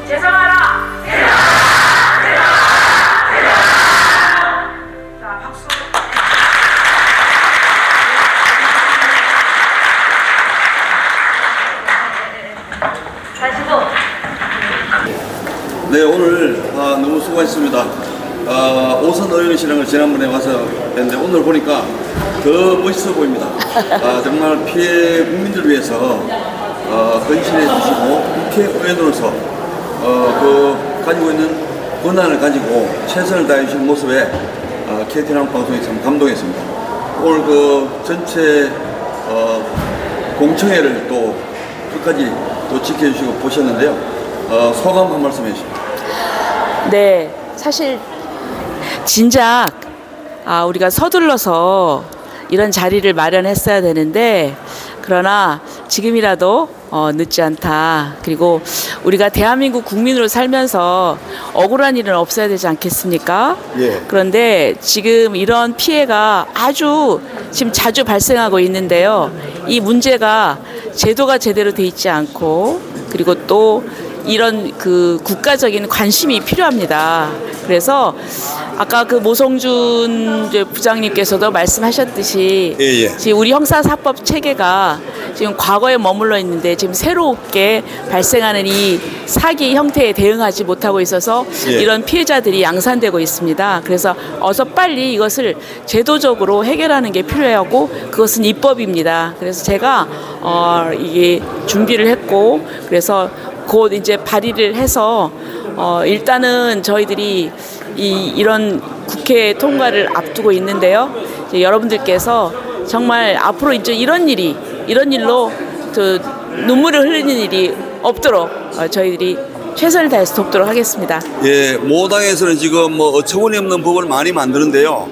재성하라! 자, 박수. 다시도. 네, 오늘 너무 수고하셨습니다. 오선 의원이시라는 걸 지난번에 와서 뵀는데 오늘 보니까 더 멋있어 보입니다. 정말 피해 국민들을 위해서 헌신해 주시고 국회의원으로서 가지고 있는 권한을 가지고 최선을 다해 주신 모습에 KTN 한국방송이 참 감동했습니다. 오늘 전체 공청회를 또 끝까지 또 지켜주시고 보셨는데요. 소감 한 말씀 해주시죠. 네, 사실 진작 우리가 서둘러서 이런 자리를 마련했어야 되는데, 그러나 지금이라도 늦지 않다. 그리고 우리가 대한민국 국민으로 살면서 억울한 일은 없어야 되지 않겠습니까? 예. 그런데 지금 이런 피해가 지금 자주 발생하고 있는데요. 이 문제가 제도가 제대로 돼 있지 않고, 그리고 또 이런 국가적인 관심이 필요합니다. 그래서 아까 모성준 부장님께서도 말씀하셨듯이 예. 지금 우리 형사사법 체계가 지금 과거에 머물러 있는데 지금 새롭게 발생하는 이 사기 형태에 대응하지 못하고 있어서 이런 피해자들이 양산되고 있습니다. 그래서 어서 빨리 이것을 제도적으로 해결하는 게 필요하고, 그것은 입법입니다. 그래서 제가 이게 준비를 했고, 그래서 곧 이제 발의를 해서 일단은 저희들이 이런 국회 통과를 앞두고 있는데요. 이제 여러분들께서 정말 앞으로 이제 이런 일로 눈물을 흘리는 일이 없도록 저희들이 최선을 다해서 돕도록 하겠습니다. 예, 모당에서는 지금 어처구니 없는 법을 많이 만드는데요.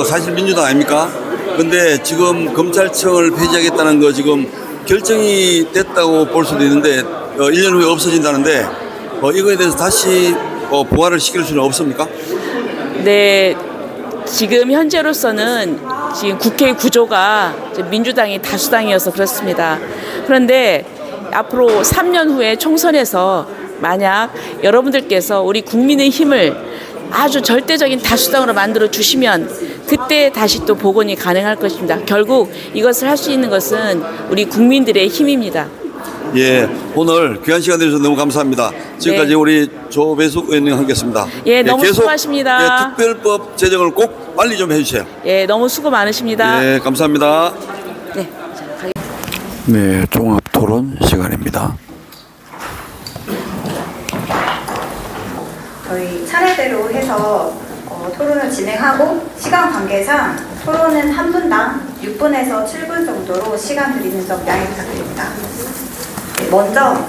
사실 민주당 아닙니까? 근데 지금 검찰청을 폐지하겠다는 거 지금 결정이 됐다고 볼 수도 있는데 1년 후에 없어진다는데 이거에 대해서 다시 부활을 시킬 수는 없습니까? 네, 지금 현재로서는 지금 국회 구조가 민주당이 다수당이어서 그렇습니다. 그런데 앞으로 3년 후에 총선에서 만약 여러분들께서 우리 국민의 힘을 아주 절대적인 다수당으로 만들어 주시면 그때 다시 또 복원이 가능할 것입니다. 결국 이것을 할 수 있는 것은 우리 국민들의 힘입니다. 예, 오늘 귀한 시간 내주셔서 너무 감사합니다. 지금까지 우리 조배숙 의원님 함께했습니다. 예, 너무 수고하십니다. 특별법 제정을 꼭 빨리 좀 해주세요. 예, 너무 수고 많으십니다. 예, 감사합니다. 네, 네, 종합 토론 시간입니다. 저희 차례대로 해서 토론을 진행하고, 시간 관계상 토론은 한 분당 6분에서 7분 정도로 시간 드리는 점 양해 부탁드립니다. 먼저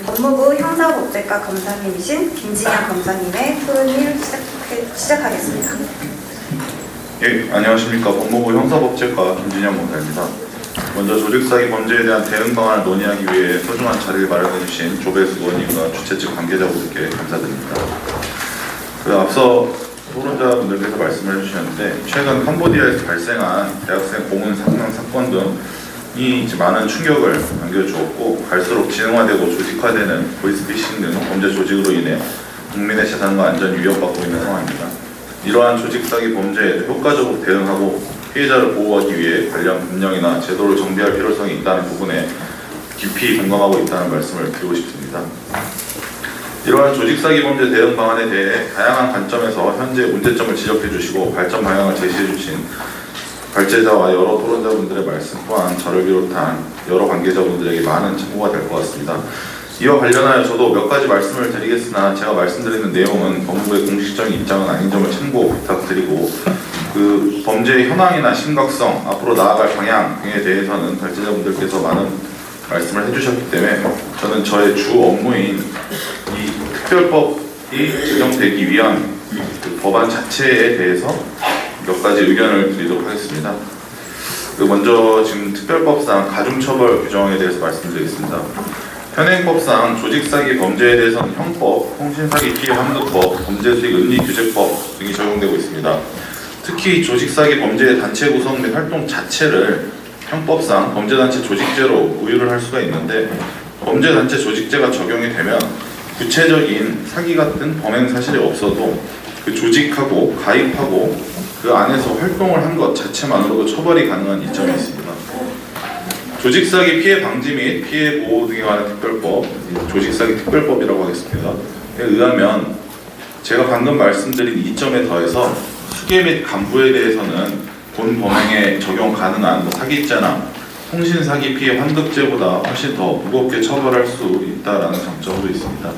법무부 형사법제과 검사님이신 김진영 검사님의 토론을 시작하겠습니다. 예, 안녕하십니까. 법무부 형사법제과 김진영 검사입니다. 먼저 조직사기 범죄에 대한 대응 방안을 논의하기 위해 소중한 자리를 마련해 주신 조배숙 의원님과 주최 측 관계자분들께 감사드립니다. 앞서 토론자분들께서 말씀을 해주셨는데, 최근 캄보디아에서 발생한 대학생 고문 상병 사건 등이 많은 충격을 안겨주었고, 갈수록 진흥화되고 조직화되는 보이스피싱 등 범죄 조직으로 인해 국민의 재산과 안전이 위협받고 있는 상황입니다. 이러한 조직사기 범죄에 효과적으로 대응하고 피해자를 보호하기 위해 관련 법령이나 제도를 정비할 필요성이 있다는 부분에 깊이 공감하고 있다는 말씀을 드리고 싶습니다. 이러한 조직사기 범죄 대응 방안에 대해 다양한 관점에서 현재 문제점을 지적해 주시고 발전 방향을 제시해 주신 발제자와 여러 토론자분들의 말씀 또한 저를 비롯한 여러 관계자분들에게 많은 참고가 될 것 같습니다. 이와 관련하여 저도 몇 가지 말씀을 드리겠으나, 제가 말씀드리는 내용은 법무부의 공식적인 입장은 아닌 점을 참고 부탁드리고, 범죄의 현황이나 심각성, 앞으로 나아갈 방향 등에 대해서는 발제자분들께서 많은 말씀을 해주셨기 때문에 저는 저의 주 업무인 이 특별법이 제정되기 위한 법안 자체에 대해서 몇 가지 의견을 드리도록 하겠습니다. 먼저 지금 특별법상 가중처벌 규정에 대해서 말씀드리겠습니다. 현행법상 조직사기 범죄에 대해서는 형법, 통신사기 피해 함도법, 범죄수익 은닉규제법 등이 적용되고 있습니다. 특히 조직사기 범죄의 단체 구성 및 활동 자체를 형법상 범죄단체 조직죄로 우유를 할 수가 있는데, 범죄단체 조직죄가 적용이 되면 구체적인 사기 같은 범행 사실이 없어도 그 조직하고 가입하고 그 안에서 활동을 한 것 자체만으로도 처벌이 가능한 이점이 있습니다. 조직사기 피해 방지 및 피해 보호 등에 관한 특별법, 조직사기 특별법이라고 하겠습니다. 에 의하면 제가 방금 말씀드린 이점에 더해서 수괴 및 간부에 대해서는 본 범행에 적용 가능한 사기죄나 통신사기 피해 환급죄보다 훨씬 더 무겁게 처벌할 수 있다는 장점도 있습니다.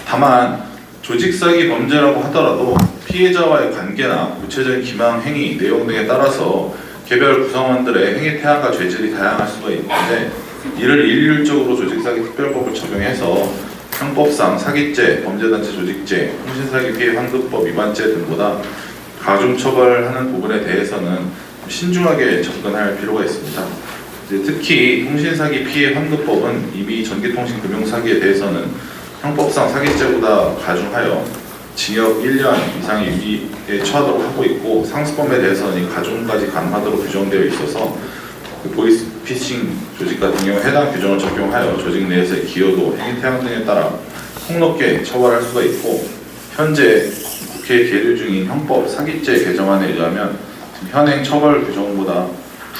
다만 조직사기 범죄라고 하더라도 피해자와의 관계나 구체적인 기망 행위 내용 등에 따라서 개별 구성원들의 행위 태양과 죄질이 다양할 수가 있는데 이를 일률적으로 조직사기 특별법을 적용해서 형법상 사기죄, 범죄단체 조직죄, 통신사기 피해 환급법 위반죄 등보다 가중처벌하는 부분에 대해서는 신중하게 접근할 필요가 있습니다. 특히 통신사기 피해 환급법은 이미 전기통신금융사기에 대해서는 형법상 사기죄보다 가중하여 징역 1년 이상의 유기에 처하도록 하고 있고 상습범에 대해서는 가중까지 가능하도록 규정되어 있어서 보이스피싱 조직 같은 경우 해당 규정을 적용하여 조직 내에서의 기여도, 행위 태양 등에 따라 폭넓게 처벌할 수가 있고 현재 국회에 계류 중인 형법 사기죄 개정안에 의하면 현행 처벌 규정보다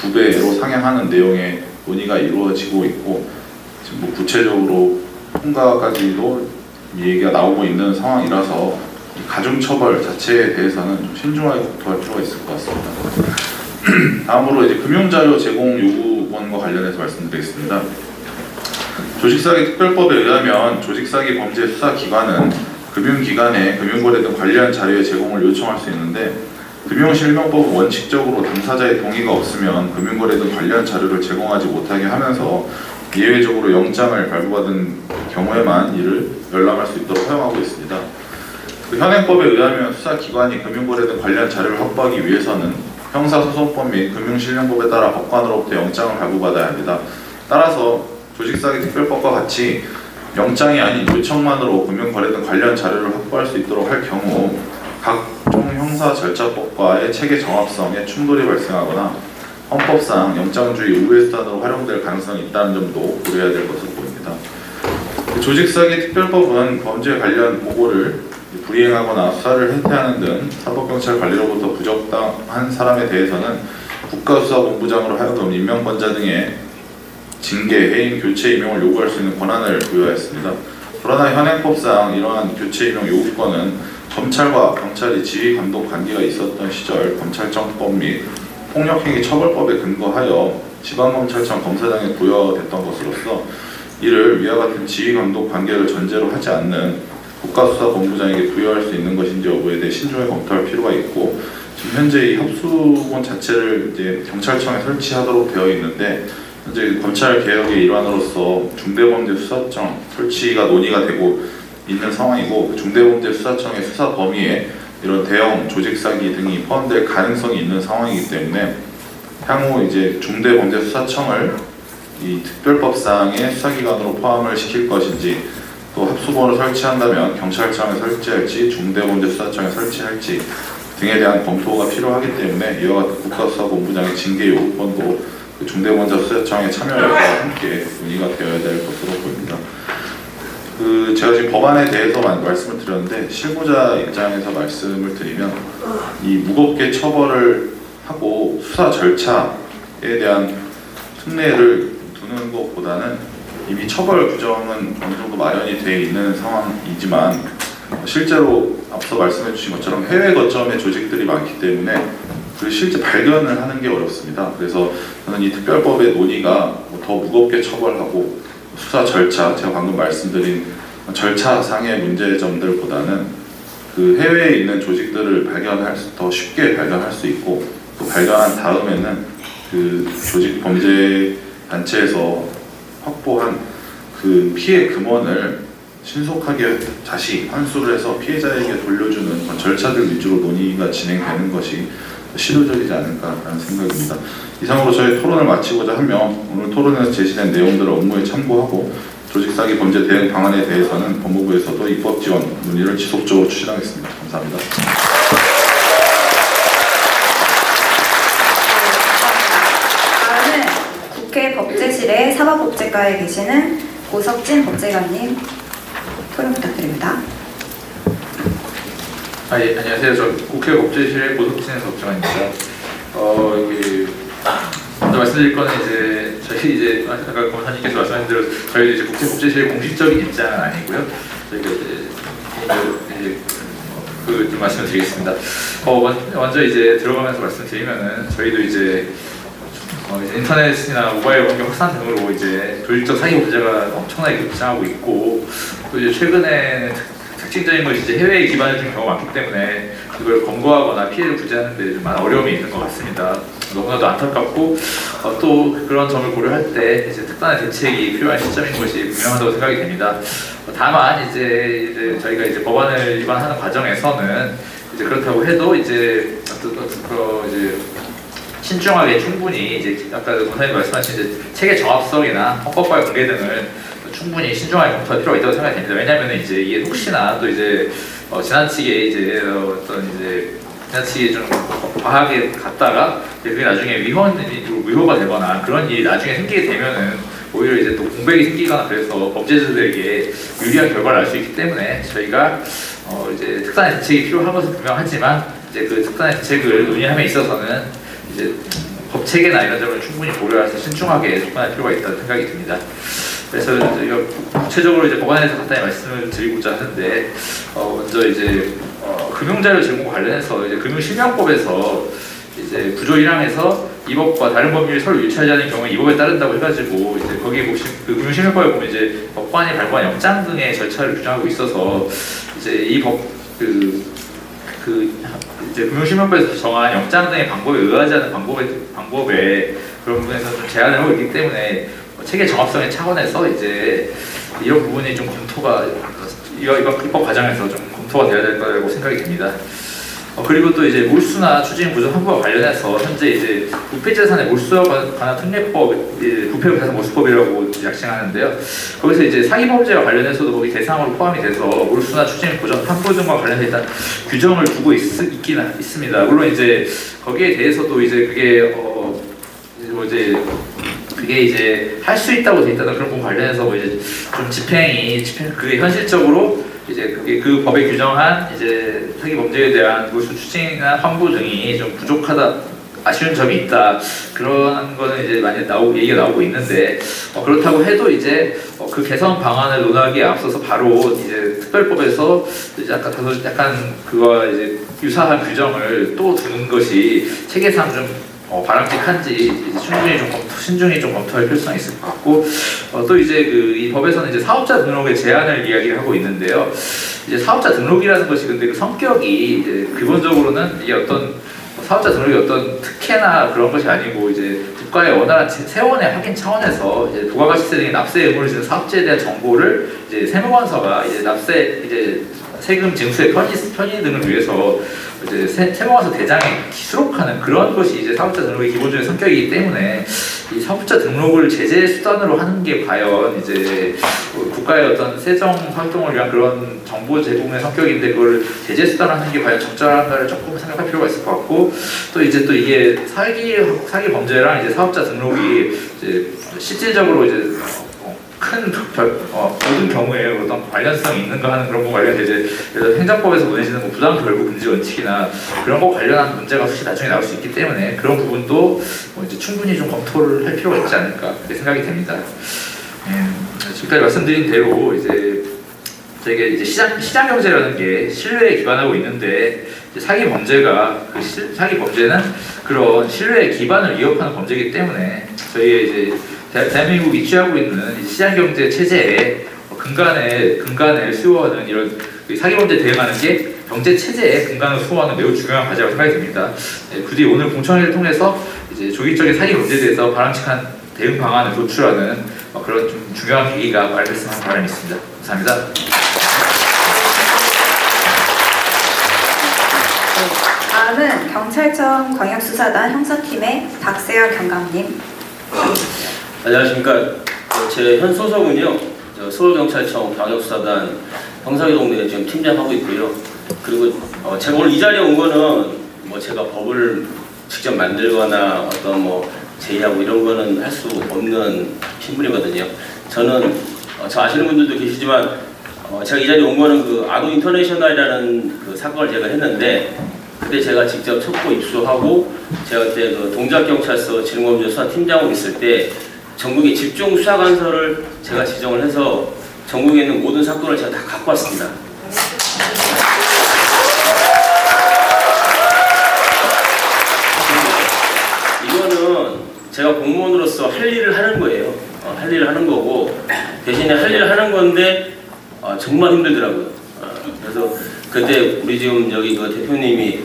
2배로 상향하는 내용의 논의가 이루어지고 있고 지금 구체적으로 통과까지도 얘기가 나오고 있는 상황이라서 가중처벌 자체에 대해서는 좀 신중하게 검토할 필요가 있을 것 같습니다. 다음으로 이제 금융자료 제공 요구권과 관련해서 말씀드리겠습니다. 조직사기 특별법에 의하면 조직사기 범죄 수사기관은 금융기관에 금융거래 등 관련 자료의 제공을 요청할 수 있는데 금융실명법은 원칙적으로 당사자의 동의가 없으면 금융거래 등 관련 자료를 제공하지 못하게 하면서 예외적으로 영장을 발부받은 경우에만 이를 열람할 수 있도록 허용하고 있습니다. 현행법에 의하면 수사기관이 금융거래 등 관련 자료를 확보하기 위해서는 형사소송법 및 금융실명법에 따라 법관으로부터 영장을 발부받아야 합니다. 따라서 조직사기 특별법과 같이 영장이 아닌 요청만으로 금융거래 등 관련 자료를 확보할 수 있도록 할 경우 각종 형사절차법과의 체계 정합성에 충돌이 발생하거나 헌법상 영장주의 우회 수단으로 활용될 가능성이 있다는 점도 고려해야 될 것으로 보입니다. 조직사기 특별법은 범죄 관련 보고를 불이행하거나 수사를 해태하는 등 사법경찰 관리로부터 부적당한 사람에 대해서는 국가수사본부장으로 하여금 임명권자 등의 징계, 해임, 교체 임용을 요구할 수 있는 권한을 부여하였습니다. 그러나 현행법상 이러한 교체 임용 요구권은 검찰과 경찰이 지휘감독 관계가 있었던 시절 검찰청법 및 폭력행위 처벌법에 근거하여 지방검찰청 검사장에 부여됐던 것으로서 이를 위와 같은 지휘감독 관계를 전제로 하지 않는 국가수사본부장에게 부여할 수 있는 것인지 여부에 대해 신중하게 검토할 필요가 있고 지금 현재 이 합수본 자체를 이제 경찰청에 설치하도록 되어 있는데 현재 검찰 개혁의 일환으로서 중대범죄수사청 설치가 논의가 되고 있는 상황이고 중대범죄수사청의 수사 범위에 이런 대형 조직사기 등이 포함될 가능성이 있는 상황이기 때문에 향후 이제 중대범죄수사청을 이 특별법상의 수사기관으로 포함을 시킬 것인지 또 합수본을 설치한다면 경찰청에 설치할지 중대범죄수사청에 설치할지 등에 대한 검토가 필요하기 때문에 이와 같은 국가수사본부장의 징계 요구권도 중대범죄수사청의 참여 여부와 함께 논의가 되어야 될 것으로 보입니다. 제가 지금 법안에 대해서만 말씀을 드렸는데 실무자 입장에서 말씀을 드리면 이 무겁게 처벌을 하고 수사 절차에 대한 특례를 두는 것보다는 이미 처벌 규정은 어느 정도 마련이 되어 있는 상황이지만 실제로 앞서 말씀해 주신 것처럼 해외 거점의 조직들이 많기 때문에 그 실제 발견을 하는 게 어렵습니다. 그래서 저는 이 특별법의 논의가 더 무겁게 처벌하고 수사 절차, 제가 방금 말씀드린 절차상의 문제점들보다는 그 해외에 있는 조직들을 더 쉽게 발견할 수 있고 또 발견한 다음에는 그 조직 범죄 단체에서 확보한 그 피해 금원을 신속하게 다시 환수를 해서 피해자에게 돌려주는 그런 절차들 위주로 논의가 진행되는 것이 실효적이지 않을까라는 생각입니다. 이상으로 저희 토론을 마치고자 하며 오늘 토론에서 제시된 내용들을 업무에 참고하고 조직사기 범죄 대응 방안에 대해서는 법무부에서도 입법 지원 논의를 지속적으로 추진하겠습니다. 감사합니다. 다음은 국회 법제실의 사법법제과에 계시는 고석진 법제관님 토론 부탁드립니다. 예, 안녕하세요. 저 국회 법제실의 고석진 법제관입니다. 먼저 말씀드릴 거는 이제 저희 이제 아까 검사님께서 말씀하신 대로 저희 이제 국회 법제실의 공식적인 입장은 아니고요. 저희가 이제 좀 말씀을 드리겠습니다. 먼저 이제 들어가면서 말씀드리면은 저희도 이제 인터넷이나 모바일 환경 확산 등으로 이제 조직적 사기 문제가 엄청나게 급증하고 있고, 또 이제 최근에는 특징적인 것이 이제 해외에 기반을 둔 경우가 많기 때문에 그걸 검거하거나 피해를 구제하는 데 좀 많은 어려움이 있는 것 같습니다. 너무나도 안타깝고 또 그런 점을 고려할 때 이제 특단의 대책이 필요한 시점인 것이 분명하다고 생각이 됩니다. 다만 이제 저희가 이제 법안을 위반하는 과정에서는 이제 그렇다고 해도 이제 이제 신중하게 충분히 이제 아까 원사님 말씀하신 이제 체계 정합성이나 헌법과의 관계 등을 충분히 신중하게 검토할 필요가 있다고 생각이 됩니다. 왜냐하면 이제 이게 혹시나 또 이제 지나치게 이제 지나치게 좀 과하게 갔다가 그게 나중에 위호가 되거나 그런 일이 나중에 생기게 되면은 오히려 이제 또 공백이 생기거나 그래서 범죄자들에게 유리한 결과를 알 수 있기 때문에 저희가 이제 특단의 대책이 필요한 것은 분명하지만 이제 그 특단의 대책을 논의함에 있어서는 이제 법 체계나 이런 점을 충분히 고려해서 신중하게 접근할 필요가 있다는 생각이 듭니다. 그래서 저희가 구체적으로 이제 법안에서 간단히 말씀을 드리고자 하는데 먼저 이제 금융자료 제공 관련해서 이제 금융실명법에서 이제 구조 1항에서 이 법과 다른 법률이 서로 유치하지 않은 경우에 이 법에 따른다고 해가지고 이제 거기에 보시면 그 금융실명법에 보면 이제 법관이 발부한 영장 등의 절차를 규정하고 있어서 이제 이 법 이제 금융실명법에서 정한 영장 등의 방법에 의하지 않은 방법에 그런 부분에서 좀 제한을 하고 있기 때문에 체계 정합성의 차원에서 이제 이런 부분이 좀 검토가 이번 입법 과정에서 좀 검토가 돼야 될 거라고 생각이 됩니다. 그리고 또 이제 몰수나 추징 부정 환부와 관련해서 현재 이제 부패재산의 몰수와 관한 특례법, 부패재산 몰수법이라고 약칭하는데요. 거기서 이제 사기범죄와 관련해서도 거기 대상으로 포함이 돼서 몰수나 추징 부정 환부 등과 관련해서 일단 규정을 두고 있긴 있습니다. 물론 이제 거기에 대해서도 이제 그게 이제 할 수 있다고 돼 있다는 그런 부분 관련해서 뭐 이제 좀 그게 현실적으로 이제 그 법에 규정한 이제 사기 범죄에 대한 몰수 추징이나 환부 등이 좀 부족하다, 아쉬운 점이 있다, 그런 거는 이제 많이 얘기가 나오고 있는데 그렇다고 해도 이제 그 개선 방안을 논하기에 앞서서 바로 이제 특별법에서 이제 약간 그와 이제 유사한 규정을 또 두는 것이 체계상 좀 바람직한지 신중히 좀 검토할 필요성이 있을 것 같고, 또 이제 이 법에서는 이제 사업자 등록의 제한을 이야기를 하고 있는데요. 이제 사업자 등록이라는 것이 근데 그 성격이 이제 기본적으로는 이게 어떤 사업자 등록이 어떤 특혜나 그런 것이 아니고 이제 국가의 원활한 세원의 확인 차원에서 이제 부가가치세 등의 납세 의무를 지는 사업자에 대한 정보를 이제 세무관서가 이제 세금 징수의 편의 등을 위해서 이제 세무관서 대장에 기수록하는 그런 것이 이제 사업자 등록의 기본적인 성격이기 때문에 이 사업자 등록을 제재 수단으로 하는 게 과연 이제 국가의 어떤 세정 활동을 위한 그런 정보 제공의 성격인데 그걸 제재 수단으로 하는 게 과연 적절한가를 조금 생각할 필요가 있을 것 같고, 또 이게 사기 범죄랑 이제 사업자 등록이 이제 실질적으로 이제 모든 경우에 어떤 관련성이 있는가 하는 그런 거 관련해서 이제 행정법에서 논해지는 뭐 부당 결부 금지 원칙이나 그런 거 관련한 문제가 혹시 나중에 나올 수 있기 때문에 그런 부분도 이제 충분히 좀 검토를 할 필요가 있지 않을까 그렇게 생각이 됩니다. 지금까지 말씀드린 대로 이제 저희가 이제 시장 경제라는 게 신뢰에 기반하고 있는데 이제 사기 범죄는 그런 신뢰의 기반을 위협하는 범죄이기 때문에 저희의 이제 대한민국이 취하고 있는 시장경제 체제에 근간을 수호하는 이런 사기범죄 대응하는 게 경제 체제의 근간을 수호하는 매우 중요한 과제라고 생각이 듭니다. 부디 오늘 공청회를 통해서 이제 조직적인 사기범죄에 대해서 바람직한 대응 방안을 도출하는 그런 좀 중요한 계기가 마련됐으면 하는 바람이 있습니다. 감사합니다. 다음은 경찰청 광역수사단 형사팀의 박세열 경감님. 안녕하십니까. 제 현 소속은요, 서울경찰청 광역수사단 형사기동대 지금 팀장하고 있고요. 그리고 제가 오늘 이 자리에 온 거는 뭐 제가 법을 직접 만들거나 어떤 뭐 제의하고 이런 거는 할 수 없는 신분이거든요. 저는 저 아시는 분들도 계시지만 제가 이 자리에 온 거는 그 아동 인터내셔널이라는 그 사건을 제가 했는데 그때 제가 직접 첩보 입수하고 제가 그때 그 동작경찰서 지능범죄 수사팀장으로 있을 때 전국의 집중 수사관서를 제가 지정을 해서 전국에 있는 모든 사건을 제가 다 갖고 왔습니다. 이거는 제가 공무원으로서 할 일을 하는 거예요. 할 일을 하는 거고 대신에 할 일을 하는 건데 정말 힘들더라고요. 그래서 그때 우리 지금 여기 그 대표님이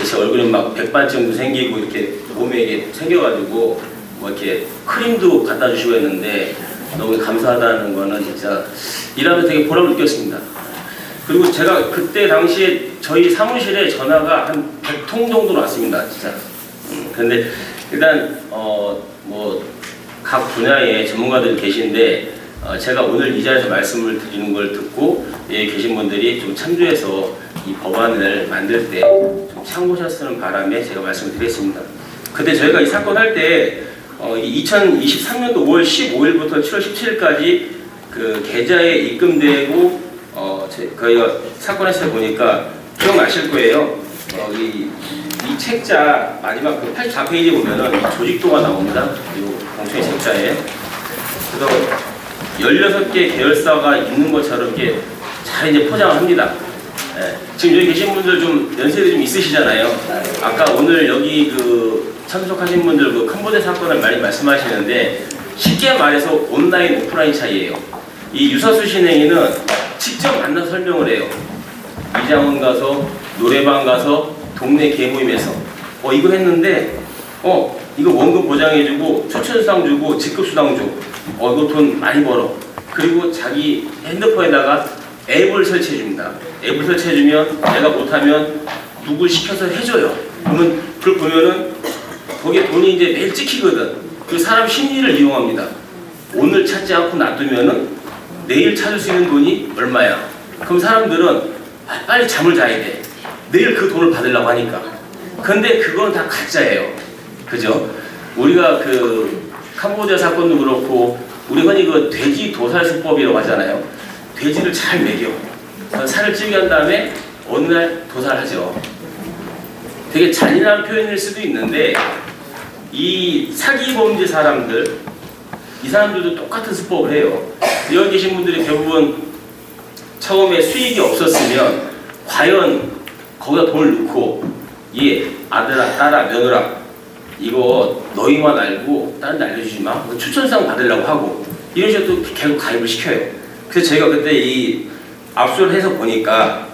제 얼굴에 막 백반증도 생기고 이렇게 몸에 이게 생겨가지고 뭐 이렇게 크림도 갖다 주시고 했는데 너무 감사하다는 거는 진짜 일하면서 되게 보람을 느꼈습니다. 그리고 제가 그때 당시에 저희 사무실에 전화가 한 100통 정도로 왔습니다. 진짜. 근데 일단 뭐 각 분야의 전문가들이 계신데 제가 오늘 이 자리에서 말씀을 드리는 걸 듣고 여기 계신 분들이 좀 참조해서 이 법안을 만들 때 좀 참고하셨으는 바람에 제가 말씀을 드리겠습니다. 그때 저희가 이 사건 할 때 2023년도 5월 15일부터 7월 17일까지 그 계좌에 입금되고 저희가 사건 했을 때 보니까 기억나실 거예요. 이 책자 마지막 그 84페이지에 보면은 이 조직도가 나옵니다. 이 공청회 책자에. 그래서 16개 계열사가 있는 것처럼 이렇게 잘 이제 포장을 합니다. 예. 지금 여기 계신 분들 좀 연세도 좀 있으시잖아요. 아까 오늘 여기 그 참석하신 분들 그 캄보디아 사건을 많이 말씀하시는데 쉽게 말해서 온라인 오프라인 차이예요. 이 유사수신행위는 직접 만나서 설명을 해요. 미장원 가서 노래방 가서 동네 개모임에서 이거 했는데 이거 원금 보장해주고 초천수당 주고 직급수당 줘. 이거 돈 많이 벌어. 그리고 자기 핸드폰에다가 앱을 설치해줍니다. 앱을 설치해주면 내가 못하면 누굴 시켜서 해줘요. 그러면 그걸 보면은 거기에 돈이 이제 매일 찍히거든. 그 사람 심리를 이용합니다. 오늘 찾지 않고 놔두면은 내일 찾을 수 있는 돈이 얼마야. 그럼 사람들은 빨리 잠을 자야 돼. 내일 그 돈을 받으려고 하니까. 근데 그건 다 가짜예요. 그죠? 우리가 그 캄보디아 사건도 그렇고 우리 흔히 그 돼지 도살 수법이라고 하잖아요. 돼지를 잘 먹여. 살을 찌게 한 다음에 어느 날 도살하죠. 되게 잔인한 표현일 수도 있는데 이 사기 범죄 사람들 이 사람들도 똑같은 수법을 해요. 여기 계신 분들이 대부분 처음에 수익이 없었으면 과연 거기다 돈을 넣고 아들아 딸아 며느라 이거 너희만 알고 다른 데 알려주지 마. 추천상 받으려고 하고 이런 식으로 또 계속 가입을 시켜요. 그래서 제가 그때 이 압수를 해서 보니까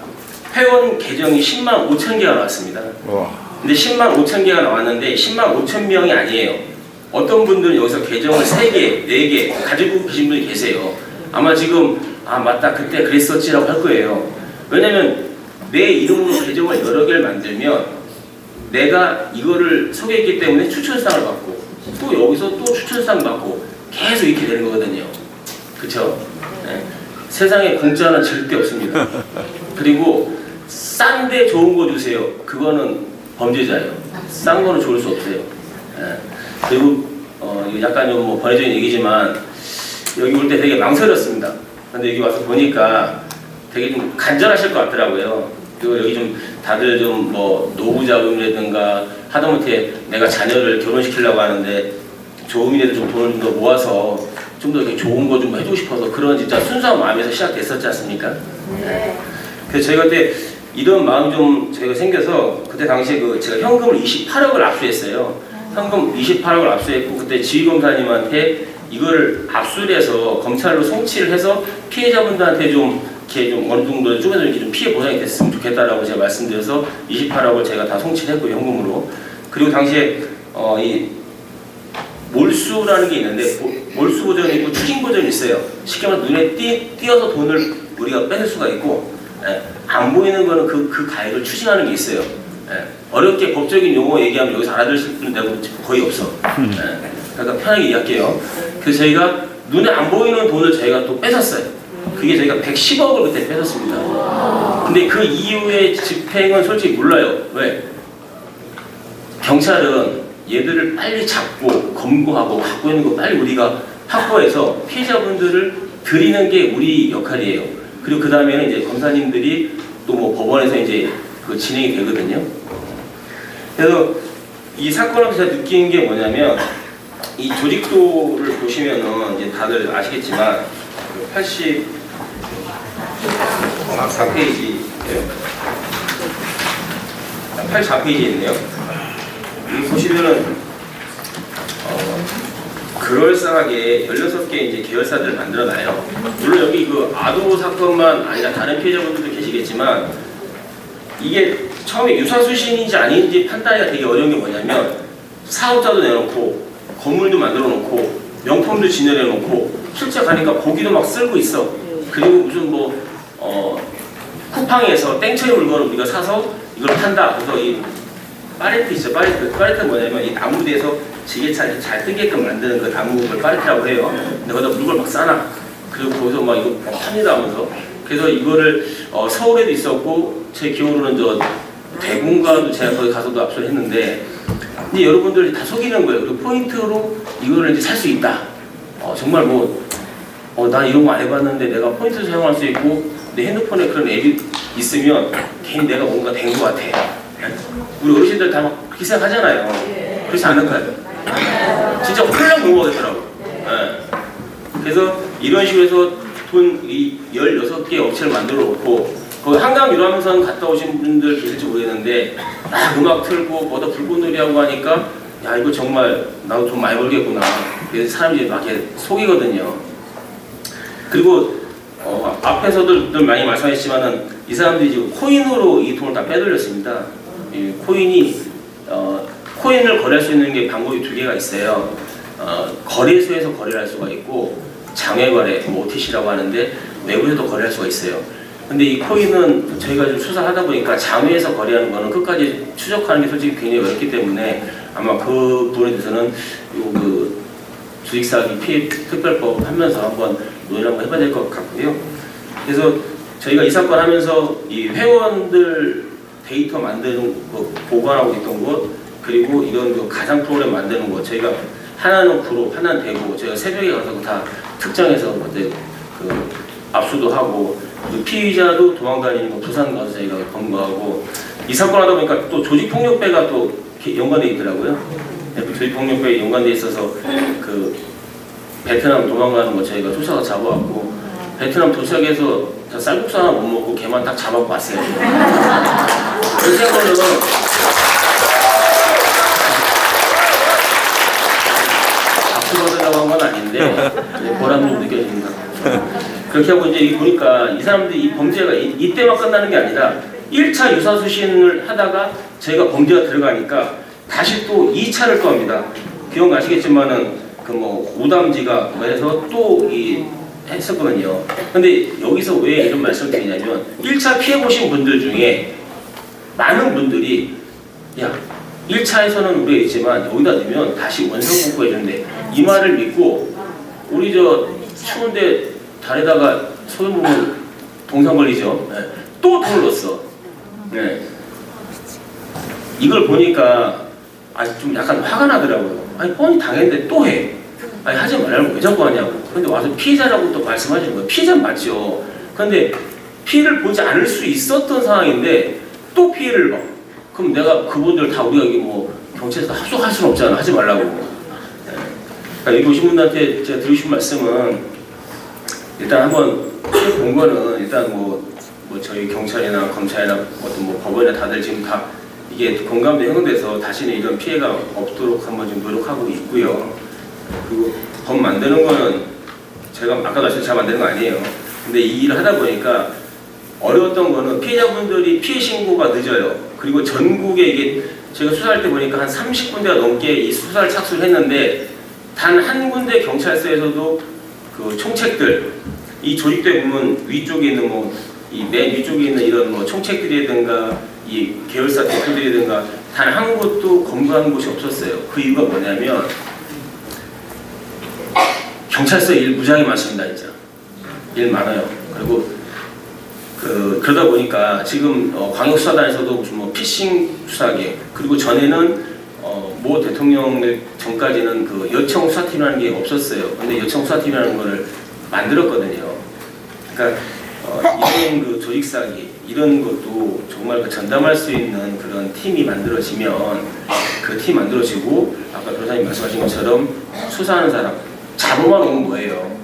회원 계정이 10만 5천 개가 나왔습니다. 근데 10만 5천 개가 나왔는데 10만 5천 명이 아니에요. 어떤 분들은 여기서 계정을 3개, 4개 가지고 계신 분이 계세요. 아마 지금 맞다 그때 그랬었지라고 할 거예요. 왜냐면 내 이름으로 계정을 여러 개를 만들면 내가 이거를 소개했기 때문에 추천상을 받고 또 여기서 또 추천상 받고 계속 이렇게 되는 거거든요. 그쵸? 네. 세상에 공짜는 절대 없습니다. 그리고 싼데 좋은 거 주세요. 그거는 범죄자예요. 싼 거는 좋을 수 없어요. 네. 그리고 약간 좀 뭐 번외적인 얘기지만 여기 올 때 되게 망설였습니다. 근데 여기 와서 보니까 되게 좀 간절하실 것 같더라고요. 그리고 여기 좀 다들 좀 뭐 노후 자금이라든가 하다못해 내가 자녀를 결혼시키려고 하는데 조금이라도 좀 돈을 좀 더 모아서 좀 더 이렇게 좋은 거 좀 해주고 싶어서 그런 진짜 순수한 마음에서 시작됐었지 않습니까? 네. 그래서 저희가 그때 이런 마음이 좀 저희가 생겨서 그때 당시에 제가 현금을 28억을 압수했어요. 현금 28억을 압수했고 그때 지휘검사님한테 이거를 압수를 해서 검찰로 송치를 해서 피해자분들한테 좀 이렇게 좀 어느 정도 쪼개서 이렇게 좀 피해 보상이 됐으면 좋겠다라고 제가 말씀드려서 28억을 제가 다 송치를 했고요, 현금으로. 그리고 당시에 이 몰수라는 게 있는데 몰수 보전이 있고 추징 보전이 있어요. 쉽게 말해서 눈에 띄어서 돈을 우리가 뺏을 수가 있고 안 보이는 거는 그 가액을 추징하는 게 있어요. 어렵게 법적인 용어 얘기하면 여기서 알아들으실 분은 거의 없어. 그러니까 편하게 얘기할게요. 그래서 저희가 눈에 안 보이는 돈을 저희가 또 뺏었어요. 그게 저희가 110억을 그때 뺏었습니다. 근데 그 이후의 집행은 솔직히 몰라요. 왜? 경찰은 얘들을 빨리 잡고 검거하고 갖고 있는 거 빨리 우리가 확보해서 피해자분들을 드리는 게 우리 역할이에요. 그리고 그 다음에는 이제 검사님들이 또 뭐 법원에서 이제 그 진행이 되거든요. 그래서 이 사건을 제가 느낀 게 뭐냐면 이 조직도를 보시면은 이제 다들 아시겠지만 84페이지 84페이지에 있네요. 여기 보시면은 그럴싸하게 16개 이제 계열사들을 만들어놔요. 물론 여기 그 아도 사건만 아니라 다른 피해자분들도 계시겠지만 이게 처음에 유사수신인지 아닌지 판단이 되게 어려운 게 뭐냐면 사업자도 내놓고 건물도 만들어 놓고 명품도 진열해 놓고 실제 가니까 고기도 막 쓸고 있어. 그리고 무슨 쿠팡에서 땡처리 물건을 우리가 사서 이걸 판다. 그래서 이 파레트 있죠. 파레트는 뭐냐면 이 나무대에서 지게차 잘 뜨게끔 만드는 그 나무를 파레트라고 해요. 근데 거기다 물건을 막 싸놔. 그리고 거기서 막 이거 팝니다 하면서. 그래서 이거를 서울에도 있었고 제 기억으로는 저 대구인가도 제가 거기 가서도 압수를 했는데 근데 여러분들이 다 속이는 거예요. 그리고 포인트로 이거를 이제 살 수 있다. 정말 나 이런 거 안 해봤는데 내가 포인트 사용할 수 있고 내 핸드폰에 그런 앱이 있으면 괜히 내가 뭔가 된 것 같아. 우리 어르신들 다 막 그렇게 생각하잖아요. 그렇지 않을까요? 진짜 홀랑 넘어가겠더라고. 그래서 이런 식으로 해서 돈 16개 업체를 만들어 놓고 거기 한강 유람선 갔다 오신 분들 계실지 모르겠는데 음악 틀고 뭐다 불꽃놀이 하고 하니까 야 이거 정말 나도 돈 많이 벌겠구나. 그래서 사람들이 막 이렇게 속이거든요. 그리고 앞에서도 늘 많이 말씀하셨지만은 이 사람들이 지금 코인으로 이 돈을 다 빼돌렸습니다. 이 코인을 거래할 수 있는 게 방법이 2개가 있어요. 거래소에서 거래를 할 수가 있고 장외거래, OTC라고 하는데 외부에서도 거래할 수가 있어요. 근데 이 코인은 저희가 좀 수사하다 보니까 장외에서 거래하는 거는 끝까지 추적하는 게 솔직히 굉장히 어렵기 때문에 아마 그 부분에 대해서는 그 주식사기 피해 특별법 하면서 한번 논의를 한번 해봐야 될 것 같고요. 그래서 저희가 이 사건 하면서 이 회원들 데이터 만드는 거 보관하고 있던 것 그리고 이런 그 가상 프로그램 만드는 거 저희가 하나는 그룹, 하나는 대구 저희가 새벽에 가서 다 특정해서 그 압수도 하고 피의자도 도망다니는 거 부산 가서 저희가 검거하고 이 사건 하다 보니까 또 조직폭력배가 또 연관돼 있더라고요. 조직폭력배에 연관돼 있어서 그 베트남 도망가는 거 저희가 쫓아서 잡아왔고 베트남 도착해서 쌀국수 하나 못 먹고 걔만 딱 잡아고 왔어요. 그 생각으로 박수 받으려고 한 건 아닌데 보람 좀 느껴집니다. 그렇게 하고 이제 보니까 이 사람들이 이 범죄가 이때만 끝나는 게 아니라 1차 유사수신을 하다가 저희가 범죄가 들어가니까 다시 또 2차를 또 합니다. 기억나시겠지만은 그 뭐 우담지가 해서 또 했었거든요. 근데 여기서 왜 이런 말씀을 드리냐면 1차 피해 보신 분들 중에 많은 분들이 야 1차에서는 우리가 있지만 여기다 넣으면 다시 원성 복구해준대. 이 말을 믿고 우리 저 추운데 달에다가 소변 보면 동상 걸리죠. 네. 또 돈을 넣었어. 네. 이걸 보니까 좀 약간 화가 나더라고요. 아니 뻔히 당했는데 또 해. 아니 하지 말라고 왜 자꾸 하냐고. 근데 와서 피해자라고 또 말씀하시는 거예요. 피해자는 맞죠. 근데 피해를 보지 않을 수 있었던 상황인데 또 피해를 봐. 그럼 내가 그분들 다 우리가 여기 뭐 경찰에서 합숙할 수는 없잖아. 하지 말라고. 네. 그러니까 여기 오신 분들한테 제가 드리고 싶은 말씀은 일단 한번 본 거는 일단 뭐 저희 경찰이나 검찰이나 어떤 뭐 법원이나 다들 지금 다 이게 공감대 형성돼서 다시는 이런 피해가 없도록 한번 좀 노력하고 있고요. 그리고 법 만드는 거는 제가 아까 말씀 잘 만드는 거 아니에요. 근데 이 일을 하다 보니까 어려웠던 거는 피해자분들이 피해 신고가 늦어요. 그리고 전국에 이게 제가 수사할 때 보니까 한 30군데가 넘게 이 수사를 착수를 했는데 단 한 군데 경찰서에서도 그 총책들 이 조직대 보면 위쪽에 있는 뭐 이 맨 위쪽에 있는 이런 뭐 총책들이라든가 이 계열사 대표들이라든가 단 한 곳도 검거하는 곳이 없었어요. 그 이유가 뭐냐면 경찰서 일 무지하게 많습니다. 진짜 일 많아요. 그리고 그러다 보니까 지금 광역수사단에서도 무슨 뭐 피싱 수사계 그리고 전에는 모 대통령 전까지는 그 여청 수사팀이라는 게 없었어요. 근데 여청 수사팀이라는 거를 만들었거든요. 그러니까 이런 그 조직 사기 이런 것도 정말 그 전담할 수 있는 그런 팀이 만들어지면 그 팀 만들어지고 아까 변호사님 말씀하신 것처럼 수사하는 사람 잡아만 오는 거예요.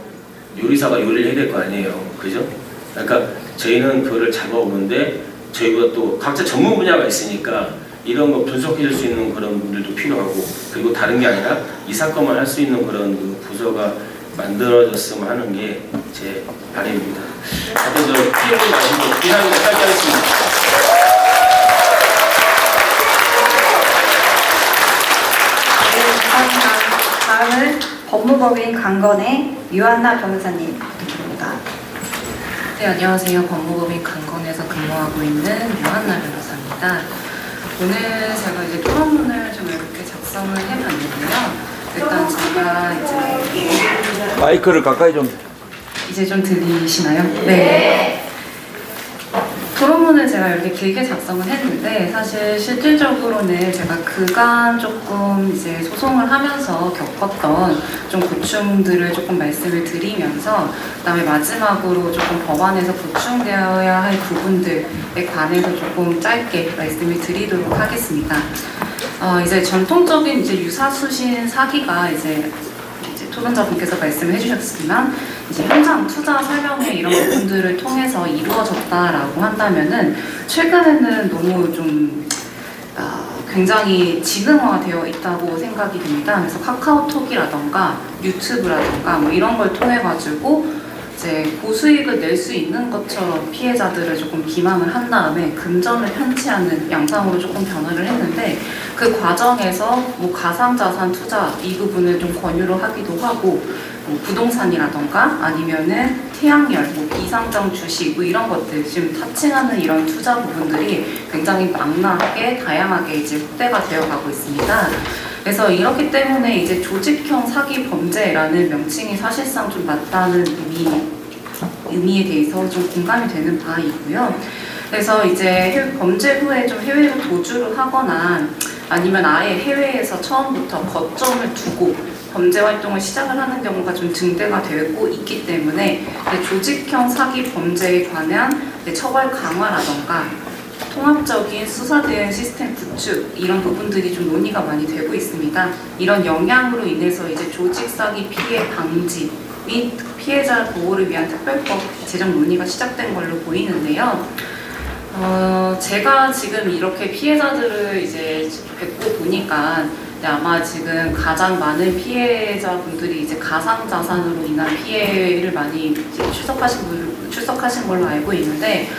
요리사가 요리를 해야 될 거 아니에요, 그죠? 그러니까 저희는 그거를 잡아오는데 저희가 또 각자 전문 분야가 있으니까 이런 거 분석해 줄 수 있는 그런 분들도 필요하고 그리고 다른 게 아니라 이 사건만 할 수 있는 그런 그 부서가 만들어졌으면 하는 게 제 바람입니다. 하여튼 저 피해를 마시고 비하인드 짧게 하겠습니다. 다음은 법무법인 강건의 유한나 변호사님 부탁드립니다. 네, 안녕하세요. 법무법인 강건에서 근무하고 있는 유한나 변호사입니다. 오늘 제가 이제 토론문을 좀 이렇게 작성을 해봤는데요. 일단 제가 이제 마이크를 가까이 좀. 이제 좀 들리시나요? 네. 토론문을 제가 이렇게 길게 작성을 했는데 사실 실질적으로는 제가 그간 조금 이제 소송을 하면서 겪었던 좀 고충들을 조금 말씀을 드리면서 그다음에 마지막으로 조금 법안에서 보충되어야 할 부분들에 관해서 조금 짧게 말씀을 드리도록 하겠습니다. 이제 전통적인 이제 유사수신 사기가 이제 토론자분께서 말씀을 해주셨지만 이제 현장 투자 설명회 이런 부분들을 통해서 이루어졌다라고 한다면은 최근에는 너무 좀 굉장히 지능화되어 있다고 생각이 됩니다. 그래서 카카오톡이라던가 유튜브라던가 뭐 이런 걸 통해 가지고 이제 고수익을 낼 수 있는 것처럼 피해자들을 조금 기망을 한 다음에 금전을 편취하는 양상으로 조금 변화를 했는데 그 과정에서 뭐 가상자산 투자 이 부분을 좀 권유를 하기도 하고 뭐 부동산이라던가 아니면은 태양열, 뭐 비상장 주식 뭐 이런 것들 지금 타칭하는 이런 투자 부분들이 굉장히 망라하게 다양하게 이제 확대가 되어가고 있습니다. 그래서 이렇기 때문에 이제 조직형 사기 범죄라는 명칭이 사실상 좀 맞다는 의미에 대해서 좀 공감이 되는 바이고요. 그래서 이제 범죄 후에 좀 해외로 도주를 하거나 아니면 아예 해외에서 처음부터 거점을 두고 범죄 활동을 시작을 하는 경우가 좀 증대가 되고 있기 때문에 조직형 사기 범죄에 관한 처벌 강화라던가 통합적인 수사 대응 시스템 구축 이런 부분들이 좀 논의가 많이 되고 있습니다. 이런 영향으로 인해서 이제 조직 사기 피해 방지 및 피해자 보호를 위한 특별법 제정 논의가 시작된 걸로 보이는데요. 제가 지금 이렇게 피해자들을 이제 뵙고 보니까 아마 지금 가장 많은 피해자분들이 이제 가상자산으로 인한 피해를 많이 이제 출석하신 걸로 알고 있는데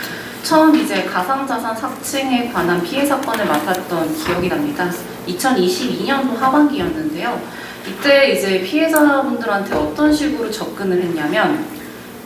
처음 이제 가상자산 삭증에 관한 피해 사건을 맡았던 기억이 납니다. 2022년도 하반기였는데요. 이때 이제 피해자분들한테 어떤 식으로 접근을 했냐면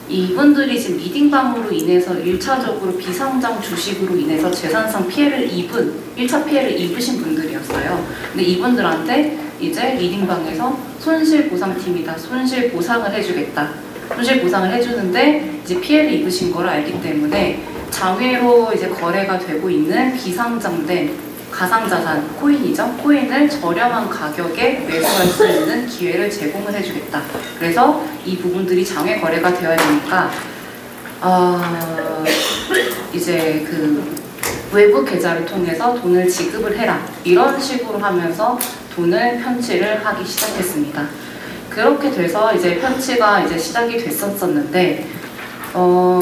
이분들이 지금 리딩방으로 인해서 1차적으로 비상장 주식으로 인해서 재산상 피해를 입은 1차 피해를 입으신 분들이었어요. 근데 이분들한테 이제 리딩방에서 손실보상팀이다. 손실보상을 해주겠다. 손실보상을 해주는데 이제 피해를 입으신 걸 알기 때문에 장외로 이제 거래가 되고 있는 비상장된 가상자산, 코인이죠. 코인을 저렴한 가격에 매수할 수 있는 기회를 제공을 해주겠다. 그래서 이 부분들이 장외 거래가 되어야 되니까 이제 그 외부 계좌를 통해서 돈을 지급을 해라. 이런 식으로 하면서 돈을 편취를 하기 시작했습니다. 그렇게 돼서 이제 편취가 이제 시작이 됐었는데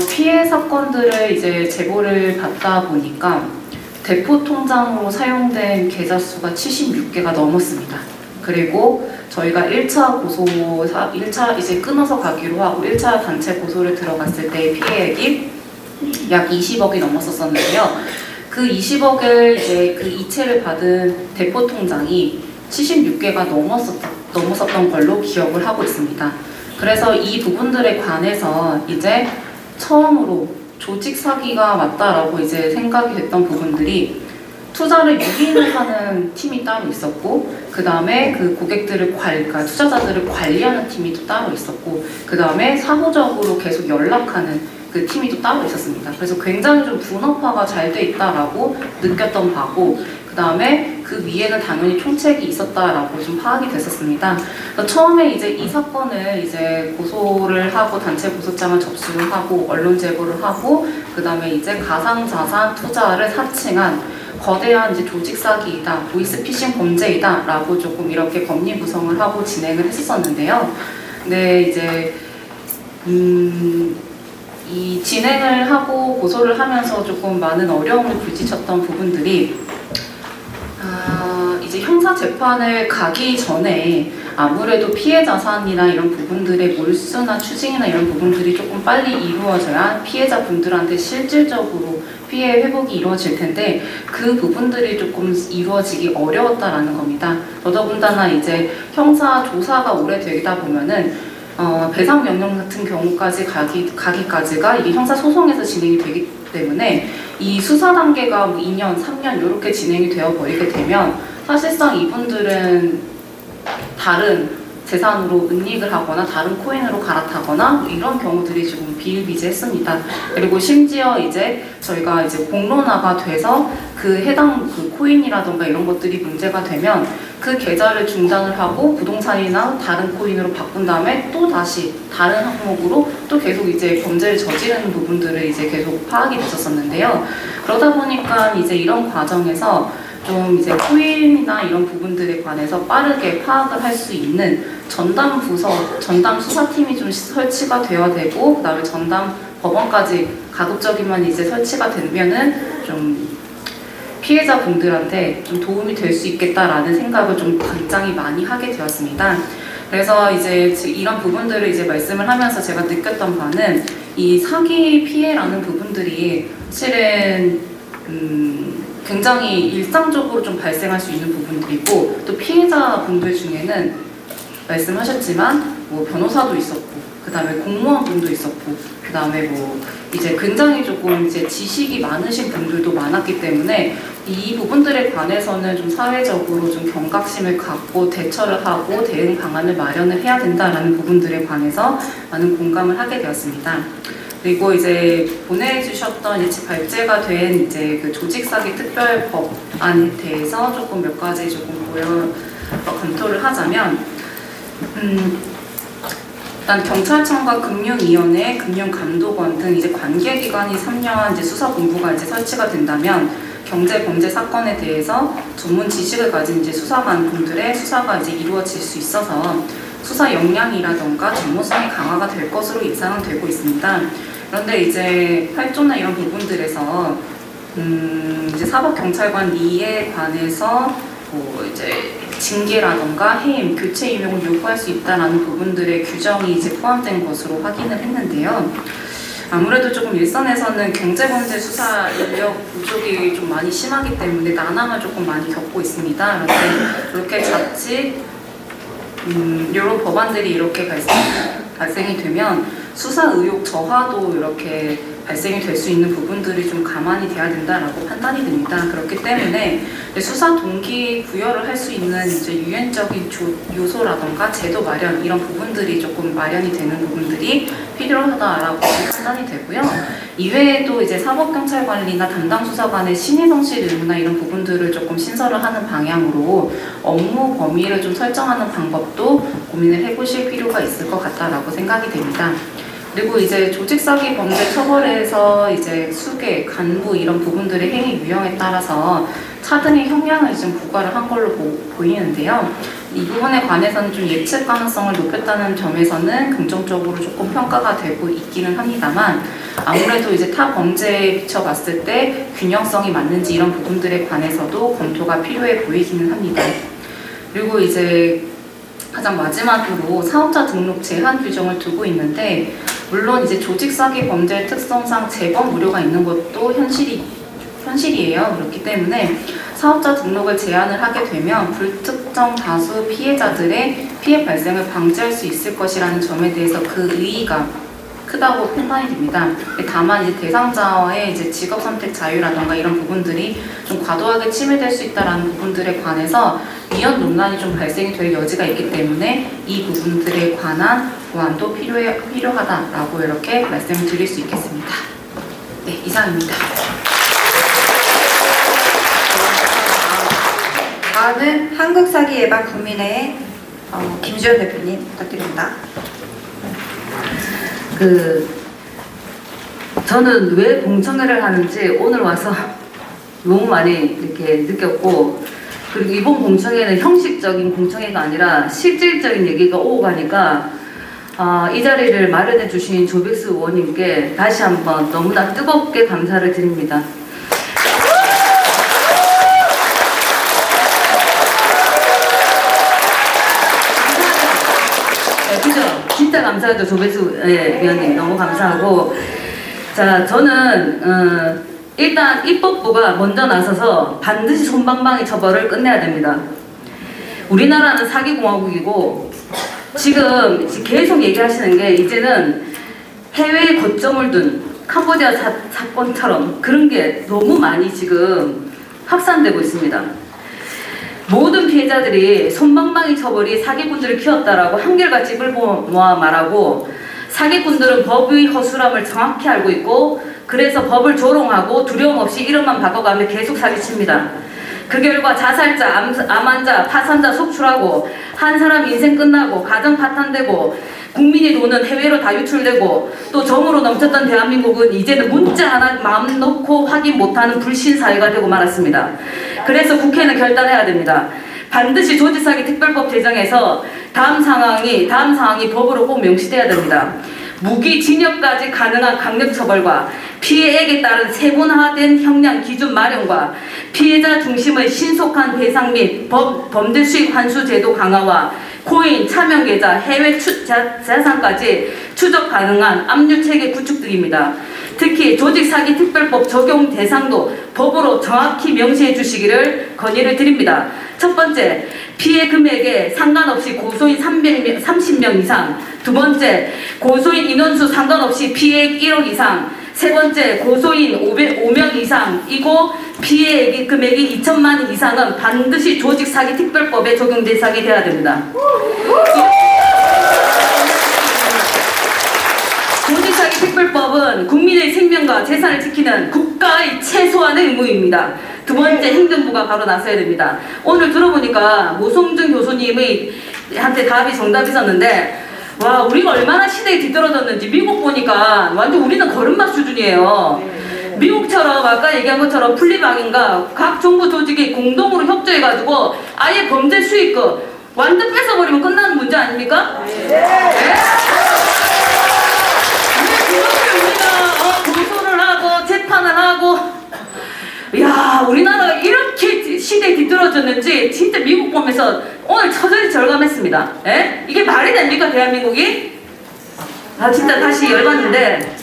피해 사건들을 이제 제보를 받다 보니까 대포 통장으로 사용된 계좌 수가 76개가 넘었습니다. 그리고 저희가 1차 이제 끊어서 가기로 하고 1차 단체 고소를 들어갔을 때 피해액이 약 20억이 넘었었는데요. 그 20억을 이제 그 이체를 받은 대포 통장이 76개가 넘었었던 걸로 기억을 하고 있습니다. 그래서 이 부분들에 관해서 이제 처음으로 조직 사기가 맞다라고 이제 생각이 됐던 부분들이 투자를 유인을 하는 팀이 따로 있었고 그 다음에 그 고객들을 그러니까 투자자들을 관리하는 팀이 또 따로 있었고 그 다음에 사후적으로 계속 연락하는 그 팀이 또 따로 있었습니다. 그래서 굉장히 좀 분업화가 잘 돼 있다라고 느꼈던 바고 그 다음에 그 위에는 당연히 총책이 있었다라고 좀 파악이 됐었습니다. 그래서 처음에 이제 이 사건을 이제 고소를 하고 단체 고소장을 접수를 하고 언론 제보를 하고 그 다음에 이제 가상자산 투자를 사칭한 거대한 이제 조직 사기이다, 보이스피싱 범죄이다라고 조금 이렇게 법리 구성을 하고 진행을 했었는데요. 근데 이제 이 진행을 하고 고소를 하면서 조금 많은 어려움을 부딪혔던 부분들이 이제 형사 재판을 가기 전에 아무래도 피해 자산이나 이런 부분들의 몰수나 추징이나 이런 부분들이 조금 빨리 이루어져야 피해자분들한테 실질적으로 피해 회복이 이루어질 텐데 그 부분들이 조금 이루어지기 어려웠다라는 겁니다. 더더군다나 이제 형사 조사가 오래되다 보면은 배상 명령 같은 경우까지 가기까지가 이게 형사 소송에서 진행이 되기 때문에 이 수사 단계가 뭐 2년, 3년 이렇게 진행이 되어 버리게 되면 사실상 이분들은 다른 재산으로 은닉을 하거나 다른 코인으로 갈아타거나 뭐 이런 경우들이 지금 비일비재했습니다. 그리고 심지어 이제 저희가 이제 공론화가 돼서 그 해당 그 코인이라던가 이런 것들이 문제가 되면 그 계좌를 중단을 하고 부동산이나 다른 코인으로 바꾼 다음에 또 다시 다른 항목으로 또 계속 이제 범죄를 저지르는 부분들을 이제 계속 파악이 됐었는데요. 그러다 보니까 이제 이런 과정에서 좀 이제 코인이나 이런 부분들에 관해서 빠르게 파악을 할 수 있는 전담 부서, 전담 수사팀이 좀 설치가 되어야 되고 그다음에 전담 법원까지 가급적이면 이제 설치가 되면은 좀 피해자분들한테 좀 도움이 될 수 있겠다라는 생각을 좀 굉장히 많이 하게 되었습니다. 그래서 이제 이런 부분들을 이제 말씀을 하면서 제가 느꼈던 바는 이 사기 피해라는 부분들이 실은 굉장히 일상적으로 좀 발생할 수 있는 부분들이고 또 피해자분들 중에는 말씀하셨지만 뭐 변호사도 있었고 그 다음에 공무원분도 있었고 그 다음에 뭐 이제 굉장히 조금 이제 지식이 많으신 분들도 많았기 때문에 이 부분들에 관해서는 좀 사회적으로 좀 경각심을 갖고 대처를 하고 대응 방안을 마련을 해야 된다라는 부분들에 관해서 많은 공감을 하게 되었습니다. 그리고 이제 보내주셨던 이제 발제가 된 이제 그 조직사기 특별법안에 대해서 조금 몇 가지 조금 검토를 하자면, 일단 경찰청과 금융위원회, 금융감독원 등 이제 관계기관이 참여한 이제 수사본부가 이제 설치가 된다면 경제범죄 사건에 대해서 전문 지식을 가진 이제 수사관 분들의 수사가 이제 이루어질 수 있어서 수사 역량이라던가 전문성이 강화가 될 것으로 예상은 되고 있습니다. 그런데 이제 8조나 이런 부분들에서 이제 사법경찰관 리에 관해서 뭐 이제 징계라던가 해임, 교체 임용을 요구할 수 있다라는 부분들의 규정이 이제 포함된 것으로 확인을 했는데요. 아무래도 조금 일선에서는 경제범죄 수사 인력 부족이 좀 많이 심하기 때문에 난항을 조금 많이 겪고 있습니다. 그런데 그렇게 자칫 이런 법안들이 이렇게 발생이 되면 수사 의혹 저하도 이렇게 발생이 될 수 있는 부분들이 좀 가만히 돼야 된다라고 판단이 됩니다. 그렇기 때문에 수사 동기 부여를 할 수 있는 이제 유연적인 요소라던가 제도 마련 이런 부분들이 조금 마련이 되는 부분들이 필요하다라고 판단이 되고요. 이외에도 이제 사법경찰관리나 담당 수사관의 신의성실 의무나 이런 부분들을 조금 신설을 하는 방향으로 업무 범위를 좀 설정하는 방법도 고민을 해보실 필요가 있을 것 같다라고 생각이 됩니다. 그리고 이제 조직사기 범죄 처벌에서 이제 수괴, 간부 이런 부분들의 행위 유형에 따라서 차등의 형량을 좀 부과를 한 걸로 보이는데요. 이 부분에 관해서는 좀 예측 가능성을 높였다는 점에서는 긍정적으로 조금 평가가 되고 있기는 합니다만 아무래도 이제 타 범죄에 비춰봤을 때 균형성이 맞는지 이런 부분들에 관해서도 검토가 필요해 보이기는 합니다. 그리고 이제 가장 마지막으로 사업자 등록 제한 규정을 두고 있는데 물론 이제 조직사기 범죄 특성상 재범 우려가 있는 것도 현실이에요. 그렇기 때문에 사업자 등록을 제한을 하게 되면 불특정 다수 피해자들의 피해 발생을 방지할 수 있을 것이라는 점에 대해서 그 의의가 크다고 판단이 됩니다. 다만 이제 대상자와의 이제 직업 선택 자유라던가 이런 부분들이 좀 과도하게 침해될 수 있다는 부분들에 관해서 위헌 논란이 좀 발생이 될 여지가 있기 때문에 이 부분들에 관한 보완도 필요하다라고 이렇게 말씀을 드릴 수 있겠습니다. 네, 이상입니다. 다음은 한국사기예방국민회의 김주현 대표님 부탁드립니다. 저는 왜 공청회를 하는지 오늘 와서 너무 많이 이렇게 느꼈고, 그리고 이번 공청회는 형식적인 공청회가 아니라 실질적인 얘기가 오고 가니까 이 자리를 마련해 주신 조백수 의원님께 다시 한번 너무나 뜨겁게 감사를 드립니다. 그죠? 진짜 감사하죠. 조백수 위원님 너무 감사하고, 자, 저는 일단 입법부가 먼저 나서서 반드시 솜방망이 처벌을 끝내야 됩니다. 우리나라는 사기공화국이고 지금 계속 얘기하시는 게 이제는 해외에 거점을 둔 캄보디아 사건처럼 그런 게 너무 많이 지금 확산되고 있습니다. 모든 피해자들이 솜방망이 처벌이 사기꾼들을 키웠다라고 한결같이 입을 모아 말하고, 사기꾼들은 법의 허술함을 정확히 알고 있고 그래서 법을 조롱하고 두려움 없이 이름만 바꿔가며 계속 사기칩니다. 그 결과 자살자, 암환자, 파산자 속출하고 한 사람 인생 끝나고 가정 파탄되고 국민의 돈은 해외로 다 유출되고 또 정으로 넘쳤던 대한민국은 이제는 문자 하나 마음 놓고 확인 못하는 불신 사회가 되고 말았습니다. 그래서 국회는 결단해야 됩니다. 반드시 조직사기 특별법 제정해서 다음 상황이 법으로 꼭 명시돼야 됩니다. 무기 징역까지 가능한 강력 처벌과 피해액에 따른 세분화된 형량 기준 마련과 피해자 중심의 신속한 배상 및 범죄 수익 환수 제도 강화와 코인, 차명 계좌, 해외 자산까지 추적 가능한 압류 체계 구축 등입니다. 특히 조직사기 특별법 적용 대상도 법으로 정확히 명시해 주시기를 건의를 드립니다. 첫 번째, 피해 금액에 상관없이 고소인 30명 이상. 두 번째, 고소인 인원수 상관없이 피해액 1억 이상. 세 번째, 고소인 5명 이상이고 피해 금액이 2천만 원 이상은 반드시 조직사기 특별법에 적용 대상이 되어야 됩니다. 조직사기 특별법은 국민의 생명과 재산을 지키는 국가의 최소한의 의무입니다. 두 번째, 행정부가 바로 나서야 됩니다. 오늘 들어보니까 모성준 교수님의 한테 답이 정답이 있었는데, 와, 우리가 얼마나 시대에 뒤떨어졌는지 미국 보니까 완전 우리는 걸음마 수준이에요. 미국처럼 아까 얘기한 것처럼 플리방인가 각 정부 조직이 공동으로 협조해가지고 아예 범죄 수익금 완전 뺏어버리면 끝나는 문제 아닙니까? 네? 그렇게 우리가 고소를 하고 재판을 하고, 이야, 우리나라가 이렇게 시대에 뒤떨어졌는지 진짜 미국 보면서 오늘 처절히 절감했습니다. 에? 이게 말이 됩니까, 대한민국이? 진짜 다시 열받는데,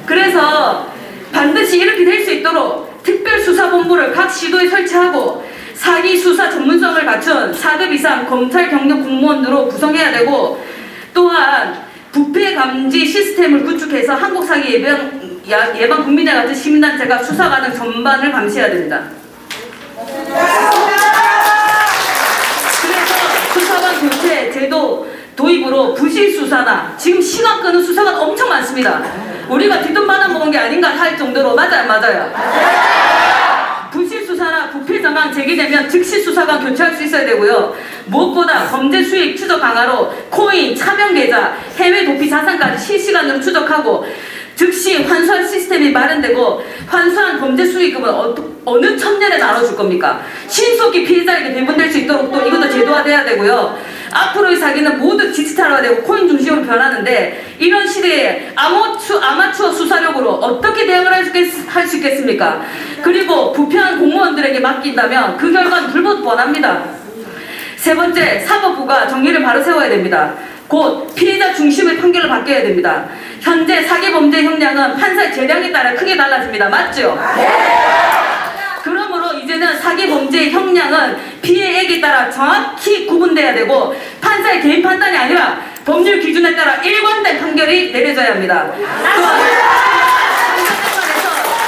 그래서 반드시 이렇게 될 수 있도록 특별수사본부를 각 시도에 설치하고 사기 수사 전문성을 갖춘 4급 이상 검찰 경력 공무원으로 구성해야 되고, 또한 부패 감지 시스템을 구축해서 한국사기 예방 국민회 같은 시민단체가 수사 가능 전반을 감시해야 됩니다. 그래서 수사관 교체 제도 도입으로 부실 수사나 지금 시간 끄는 수사가 엄청 많습니다. 우리가 뒷돈 받아먹은 게 아닌가 할 정도로. 맞아요. 부실 수사나 부패 정황 제기되면 즉시 수사관 교체할 수 있어야 되고요. 무엇보다 범죄 수익 추적 강화로 코인, 차명 계좌, 해외 도피 자산까지 실시간으로 추적하고 즉시 환수할 시스템이 마련되고, 환수한 범죄 수익금은 어느 천년에 나눠줄 겁니까? 신속히 피해자에게 배분될 수 있도록 또 이것도 제도화돼야 되고요. 앞으로의 사기는 모두 디지털화되고 코인 중심으로 변하는데, 이런 시대에 아마추어 수사력으로 어떻게 대응을 할 수 있겠습니까? 그리고 부패한 공무원들에게 맡긴다면 그 결과는 불법원합니다. 세 번째, 사법부가 정의를 바로 세워야 됩니다. 곧 피해자 중심의 판결을 바뀌어야 됩니다. 현재 사기범죄 형량은 판사의 재량에 따라 크게 달라집니다. 맞죠? 그러므로 이제는 사기범죄 형량은 피해액에 따라 정확히 구분돼야 되고, 판사의 개인 판단이 아니라 법률 기준에 따라 일관된 판결이 내려져야 합니다. 또한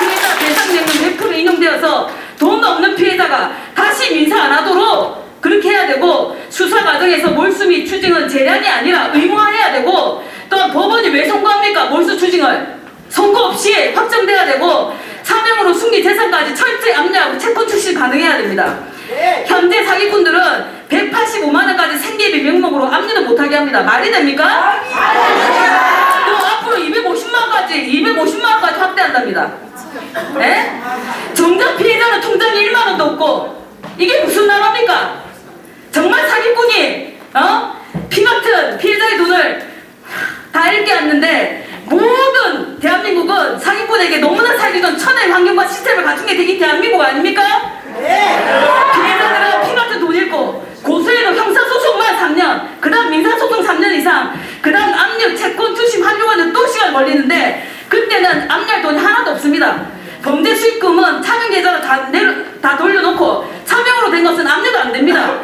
피해자 배상액은 100% 인용되어서 돈 없는 피해자가 다시 민사 안 하도록 그렇게 해야 되고, 수사 과정에서 몰수 및 추징은 재량이 아니라 의무화해야 되고, 또한 법원이 왜 선고합니까? 몰수 추징을 선고 없이 확정돼야 되고, 차명으로 승리 재산까지 철저히 압류하고 채권 출시 가능해야 됩니다. 현재 사기꾼들은 185만 원까지 생계비 명목으로 압류도 못하게 합니다. 말이 됩니까? 또 앞으로 250만 원까지 확대한답니다. 네? 정작 피해자는 통장에 1만 원도 없고 이게 무슨 나라입니까? 정말 사기꾼이 피 같은 피해자의 돈을 다 잃게 왔는데 모든 대한민국은 사기꾼에게 너무나 살기 전 천의 환경과 시스템을 갖춘 게 되게 대한민국 아닙니까? 피해자들은 피 같은 돈 잃고 고소해도 형사소송만 3년, 그 다음 민사소송 3년 이상, 그 다음 압류, 채권, 투심, 환류하는 또 시간 걸리는데 그때는 압류할 돈이 하나도 없습니다. 범죄 수익금은 차명 계좌로 다 돌려놓고 차명으로 된 것은 압류도 안 됩니다.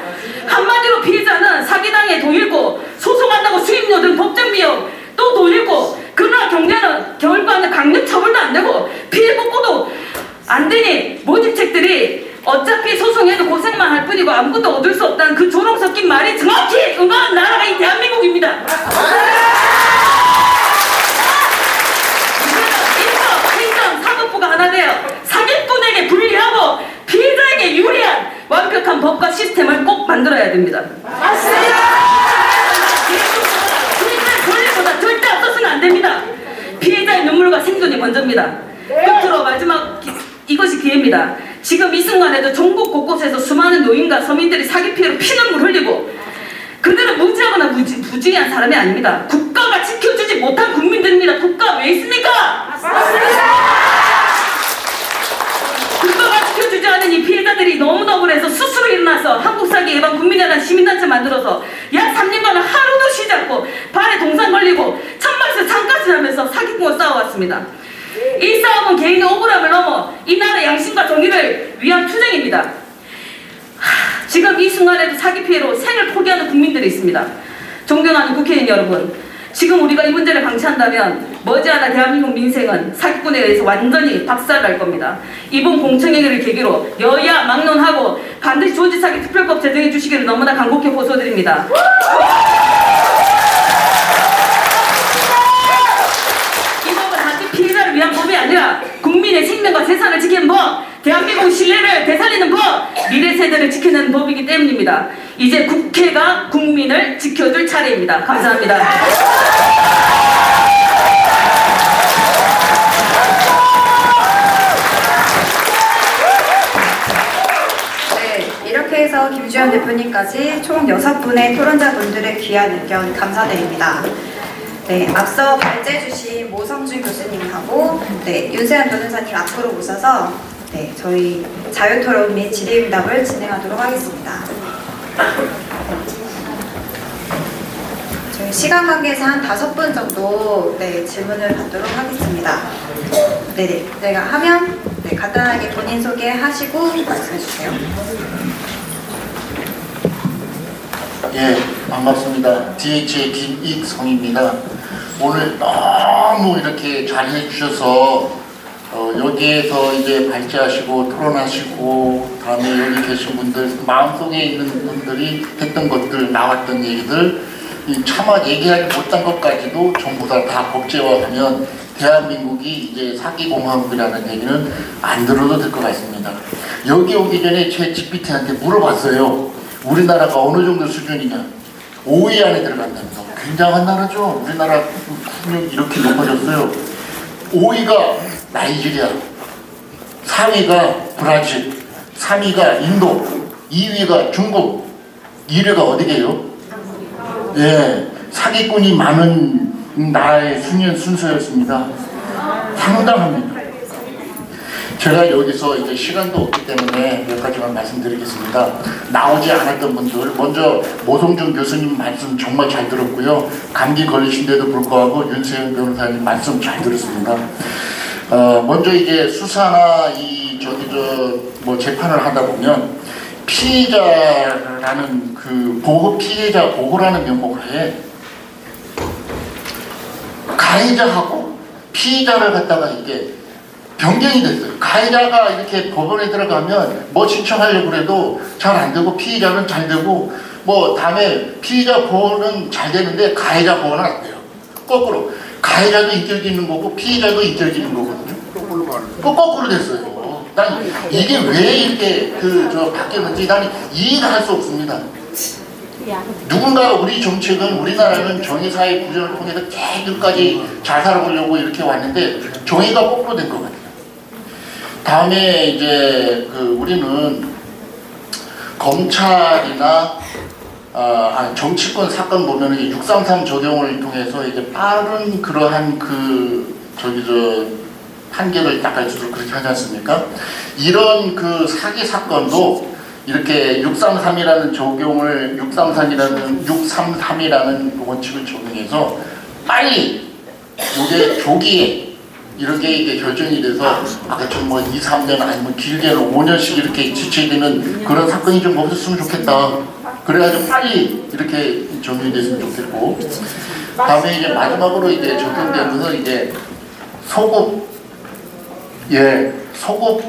한마디로 피해자는 사기당해 돈 잃고 소송한다고 수임료 등 법정 비용 또 돈 잃고 그러나 경제는 결과는 강력 처벌도 안 되고 피해 복구도 안 되니 모집책들이 어차피 소송해도 고생만 할 뿐이고 아무것도 얻을 수 없다는 그 조롱 섞인 말이 정확히 응하는 나라가 이 대한민국입니다. 행정, 사법부가 하나 되어 사기꾼에게 불리하고 피해자에게 유리한 완벽한 법과 시스템을 꼭 만들어야 됩니다. 피해자의 권리보다 절대 앞서서는 안 됩니다. 피해자의 눈물과 생존이 먼저입니다. 끝으로 마지막 이것이 기회입니다. 지금 이 순간에도 전국 곳곳에서 수많은 노인과 서민들이 사기 피해로 피눈물 흘리고 그들은 무지하거나 무지한 사람이 아닙니다. 국가가 지켜주지 못한 국민들입니다. 국가 왜 있습니까? 국가가 지켜주지 않은 이 피해자들이 너무 억울해서 스스로 일어나서 한국사기 예방 국민연합 시민단체 만들어서 약 3년간은 하루도 쉬지 않고 발에 동상 걸리고 천막에서 창까지 하면서 사기꾼과 싸워왔습니다. 이 싸움은 개인의 억울함을 넘어 이 나라의 양심과 정의를 위한 투쟁입니다. 지금 이 순간에도 사기 피해로 생을 포기하는 국민들이 있습니다. 존경하는 국회의원 여러분, 지금 우리가 이 문제를 방치한다면 머지않아 대한민국 민생은 사기꾼에 의해서 완전히 박살날 겁니다. 이번 공청회를 계기로 여야 막론하고 반드시 조직사기 특별법 제정해 주시기를 너무나 간곡히 호소드립니다. 이 법은 단지 피해자를 위한 법이 아니라 국민의 생명과 재산을 지키는 법, 대한민국 신뢰를 되살리는 법, 미래 세대를 지키는 법이기 때문입니다. 이제 국회가 국민을 지켜줄 차례입니다. 감사합니다. 네, 이렇게 해서 김주현 대표님까지 총 6분의 토론자분들의 귀한 의견 감사드립니다. 네, 앞서 발제해주신 모성준 교수님하고 윤세현 변호사님 앞으로 모셔서 저희 자유토론 및 질의응답을 진행하도록 하겠습니다. 저희 시간 관계에서 한 5분 정도 질문을 받도록 하겠습니다. 내가 하면 간단하게 본인 소개하시고 말씀해주세요. 예, 반갑습니다. DH의 김익성입니다. 오늘 너무 이렇게 잘해 주셔서 여기에서 이제 발제하시고 토론하시고 다음에 여기 계신 분들 마음속에 있는 분들이 했던 것들 나왔던 얘기들 차마 얘기하지 못한 것까지도 전부 다 법제화하면 대한민국이 이제 사기공화국이라는 얘기는 안 들어도 될 것 같습니다. 여기 오기 전에 제 GPT한테 물어봤어요. 우리나라가 어느 정도 수준이냐. 5위 안에 들어간다면서. 굉장한 나라죠. 우리나라 국력이 이렇게 높아졌어요. 5위가 나이지리아, 4위가 브라질, 3위가 인도, 2위가 중국, 1위가 어디게요? 예, 사기꾼이 많은 나라의 순서였습니다. 상당합니다. 제가 여기서 이제 시간도 없기 때문에 몇 가지만 말씀드리겠습니다. 나오지 않았던 분들, 먼저 모성준 교수님 말씀 정말 잘 들었고요. 감기 걸리신데도 불구하고 윤세현 변호사님 말씀 잘 들었습니다. 먼저 이제 수사나 뭐 재판을 하다 보면 피의자라는 피해자 보호라는 명목하에 가해자하고 피의자를 갖다가 이게 변경이 됐어요. 가해자가 이렇게 법원에 들어가면 뭐 신청하려고 해도 잘 안 되고 피의자는 잘 되고 뭐 다음에 피의자 보호는 잘 되는데 가해자 보호는 안 돼요. 거꾸로 가해자도 이겨지는 거고 피의자도 이겨지는 거거든요. 거꾸로 됐어요. 난 이게 왜 이렇게 바뀌었는지 나는 이해를 할 수 없습니다. 누군가 우리 정책은 우리나라는 정의사회 구조를 통해서 끝까지 잘 살아보려고 이렇게 왔는데 정의가 거꾸로 된 것 같아요. 다음에 이제 우리는 검찰이나 정치권 사건 보면 633 적용을 통해서 이제 빠른 그러한 판결을 닦을 수 그렇게 하지 않습니까? 이런 사기 사건도 이렇게 633이라는 적용을 633이라는 원칙을 적용해서 빨리 이게 조기에 이렇게 이게 결정이 돼서 아까처럼 2, 3년 아니면 길게는 5년씩 이렇게 지체되는 그런 사건이 좀 없었으면 좋겠다. 그래가지고 빨리 이렇게 정리됐으면 좋겠고, 다음에 이제 마지막으로 이제 적용되면서 이제 소급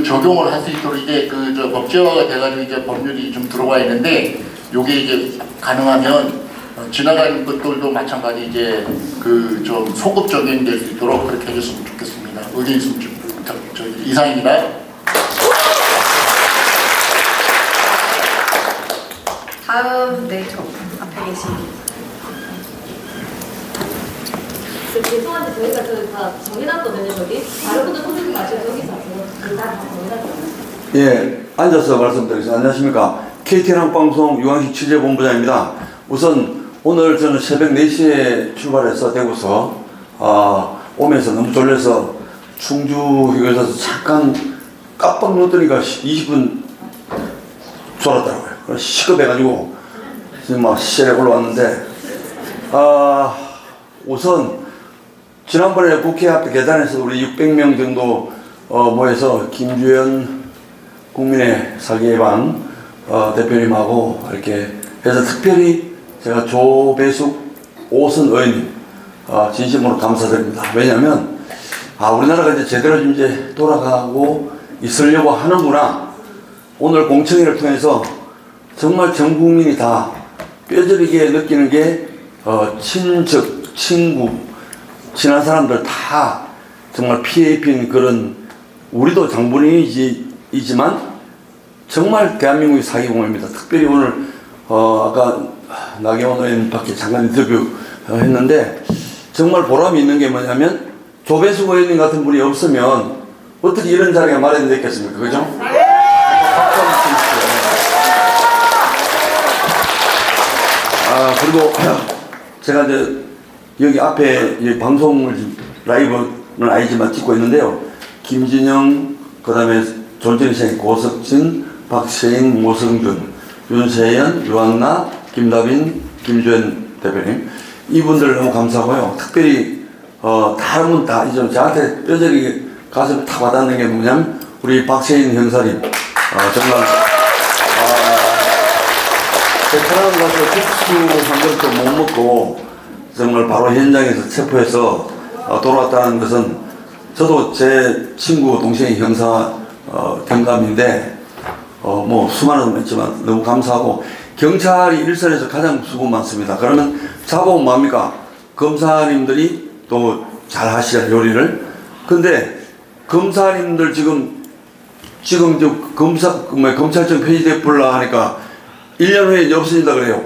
적용을 할 수 있도록 이제 법제화가 돼가지고 이제 법률이 좀 들어와 있는데, 요게 이제 가능하면 지나가는 것들도 마찬가지 이제 좀 소급 적용될 수 있도록 그렇게 해줬으면 좋겠습니다. 의견 있으면 좀 이상입니다. 다음 저 앞에 계신. 죄송한데 저희가 다 정해놨거든요. 저기 다른 분들 선생님 마시고 여기서 다 정해놨거든요. 예, 앉아서 말씀드리겠습니다. 안녕하십니까. KTN 방송 유광식 취재본부장입니다. 우선 오늘 저는 새벽 4시에 출발해서 대구서 오면서 너무 졸려서 충주휴게소에서 잠깐 깜빡 누더니까 20분 졸았더라고요. 그래서 시급해가지고 지금 막 시절에 올라왔는데, 우선 지난번에 국회 앞에 계단에서 우리 600명 정도 모여서 김주현 국민의 사기 예방 대표님하고 이렇게 해서 특별히 제가 조배숙 오선 의원님 진심으로 감사드립니다. 왜냐하면 우리나라가 이제 제대로 이제 돌아가고 있으려고 하는구나. 오늘 공청회를 통해서 정말 전 국민이 다 뼈저리게 느끼는 게 친척, 친구, 친한 사람들 다 정말 피해 입힌 그런, 우리도 장본인이지만 정말 대한민국의 사기공입니다. 특별히 오늘 아까 나경원 의원밖에 잠깐 인터뷰 했는데 정말 보람이 있는 게 뭐냐면 조배숙 의원님 같은 분이 없으면 어떻게 이런 자리가 마련됐겠습니까? 그죠? 그리고 제가 이제 여기 앞에 이 방송을 라이브는 아니지만 찍고 있는데요. 김진영, 그 다음에 존재생, 고석진, 박세인, 모성준, 윤세연, 유한나, 김다빈, 김주현 대표님, 이분들 너무 감사하고요. 특별히 다른 분 다 이제 저한테 뼈저리 가슴 타 와닿는 게 뭐냐면 우리 박세인 형사님, 정말 베트남 가서 국수 한 그릇도 못 먹고 정말 바로 현장에서 체포해서 돌아왔다는 것은, 저도 제 친구 동생이 형사 경감인데 뭐 수많은 분 있지만 너무 감사하고, 경찰이 일선에서 가장 수고 많습니다. 그러면 자본 뭡니까? 검사님들이 또 잘 하시잖아요, 요리를. 근데 검사님들 지금 검찰청 폐지돼 볼라 하니까 1년 후에 이제 없어진다 그래요.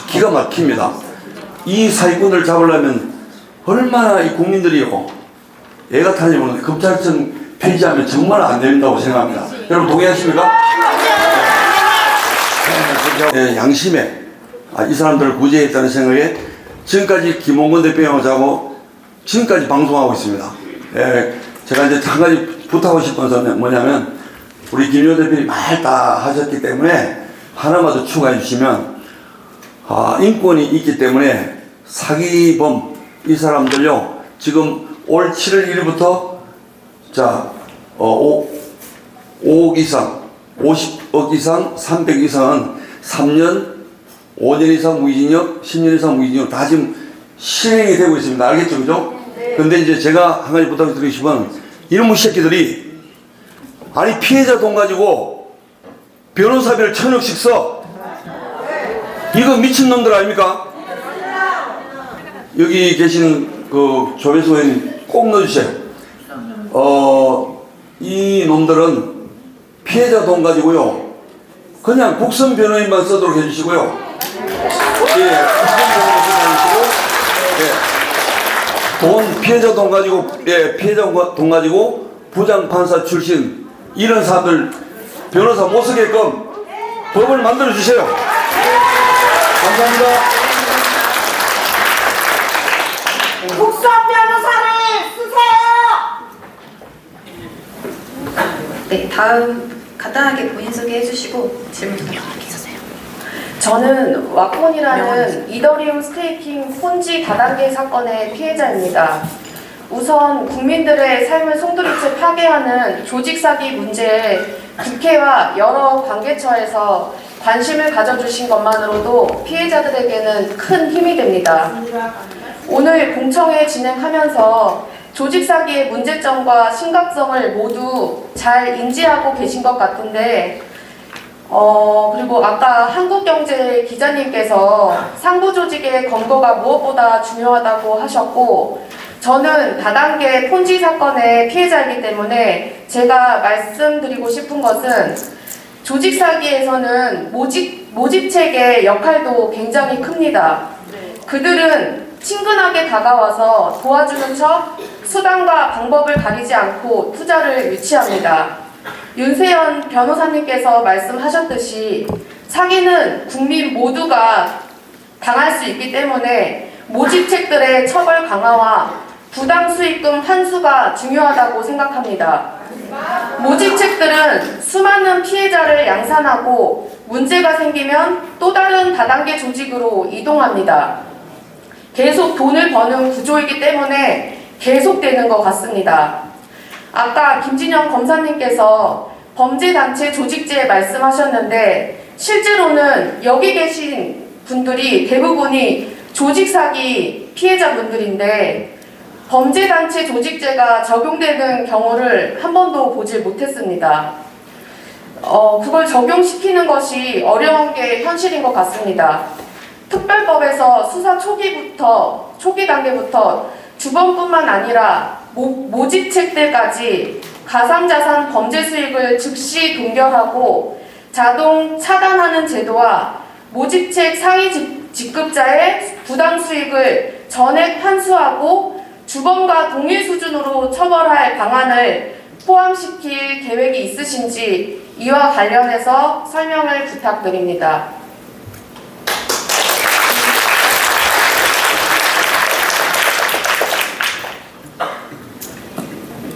기가 막힙니다. 이 사기꾼을 잡으려면 얼마나 이 국민들이요 애가 타는지 모르는데 검찰청 폐지하면 정말 안 된다고 생각합니다. 여러분 동의하십니까? 네, 양심에 이 사람들을 구제했다는 생각에 지금까지 김홍건 대표하고 지금까지 방송하고 있습니다. 제가 이제 한 가지 부탁하고 싶은 것은 뭐냐면, 우리 김효 대표님 말 다 하셨기 때문에 하나만 더 추가해 주시면, 인권이 있기 때문에 사기범 이 사람들요 지금 올 7월 1일부터 5억 이상, 50억 이상, 300 이상은 3년, 5년 이상 무기징역, 10년 이상 무기징역 다 지금 실행이 되고 있습니다. 알겠죠, 그죠? 근데 이제 제가 한 가지 부탁드리고 싶은, 이놈의 새끼들이 피해자 돈 가지고 변호사비를 1,000억씩 써. 이거 미친놈들 아닙니까? 여기 계시는 조배숙 의원님 꼭 넣어주세요. 이 놈들은 피해자 돈 가지고요. 그냥 국선 변호인만 쓰도록 해주시고요. 예, 국선 변호인 쓰도록 해주시고, 돈, 피해자 돈 가지고, 예, 피해자 돈 가지고 부장판사 출신 이런 사람들 변호사 못 쓰게끔 법을 만들어 주세요. 감사합니다. 국선 변호사를 쓰세요. 네, 다음 간단하게 본인 소개해 주시고 질문 부탁드리겠습니다. 저는 와콘이라는 이더리움 스테이킹 폰지 다단계 사건의 피해자입니다. 우선 국민들의 삶을 송두리째 파괴하는 조직 사기 문제에 국회와 여러 관계처에서 관심을 가져주신 것만으로도 피해자들에게는 큰 힘이 됩니다. 오늘 공청회 진행하면서 조직 사기의 문제점과 심각성을 모두 잘 인지하고 계신 것 같은데, 그리고 아까 한국경제 기자님께서 상부 조직의 검거가 무엇보다 중요하다고 하셨고, 저는 다단계 폰지 사건의 피해자이기 때문에 제가 말씀드리고 싶은 것은 조직 사기에서는 모집책의 역할도 굉장히 큽니다. 그들은 친근하게 다가와서 도와주는 척 수단과 방법을 가리지 않고 투자를 유치합니다. 윤세현 변호사님께서 말씀하셨듯이 사기는 국민 모두가 당할 수 있기 때문에 모집책들의 처벌 강화와 부당 수익금 환수가 중요하다고 생각합니다. 모집책들은 수많은 피해자를 양산하고 문제가 생기면 또 다른 다단계 조직으로 이동합니다. 계속 돈을 버는 구조이기 때문에 계속되는 것 같습니다. 아까 김진영 검사님께서 범죄단체 조직제 말씀하셨는데 실제로는 여기 계신 분들이 대부분이 조직사기 피해자분들인데 범죄단체 조직제가 적용되는 경우를 한 번도 보질 못했습니다. 그걸 적용시키는 것이 어려운 게 현실인 것 같습니다. 특별법에서 수사 초기 단계부터 주범뿐만 아니라 모집책들까지 가상자산 범죄 수익을 즉시 동결하고 자동 차단하는 제도와 모집책 상위 직급자의 부당 수익을 전액 환수하고 주범과 동일 수준으로 처벌할 방안을 포함시킬 계획이 있으신지 이와 관련해서 설명을 부탁드립니다.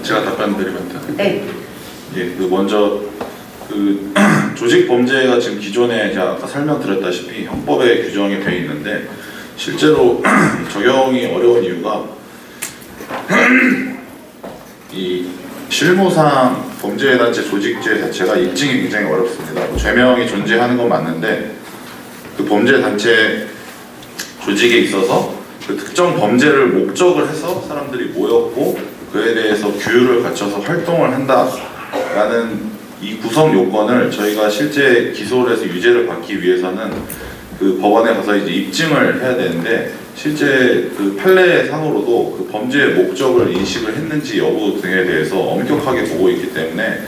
제가 답변드리면 돼요. 네. 예, 먼저 조직 범죄가 지금 기존에 제가 아까 설명드렸다시피 형법에 규정이 되어 있는데 실제로 적용이 어려운 이유가 이 실무상 범죄단체 조직죄 자체가 입증이 굉장히 어렵습니다. 죄명이 존재하는 건 맞는데 그 범죄단체 조직에 있어서 그 특정 범죄를 목적을 해서 사람들이 모였고 그에 대해서 규율을 갖춰서 활동을 한다라는 이 구성 요건을 저희가 실제 기소를 해서 유죄를 받기 위해서는 그 법원에 가서 이제 입증을 해야 되는데 실제 그 판례상으로도 그 범죄의 목적을 인식을 했는지 여부 등에 대해서 엄격하게 보고 있기 때문에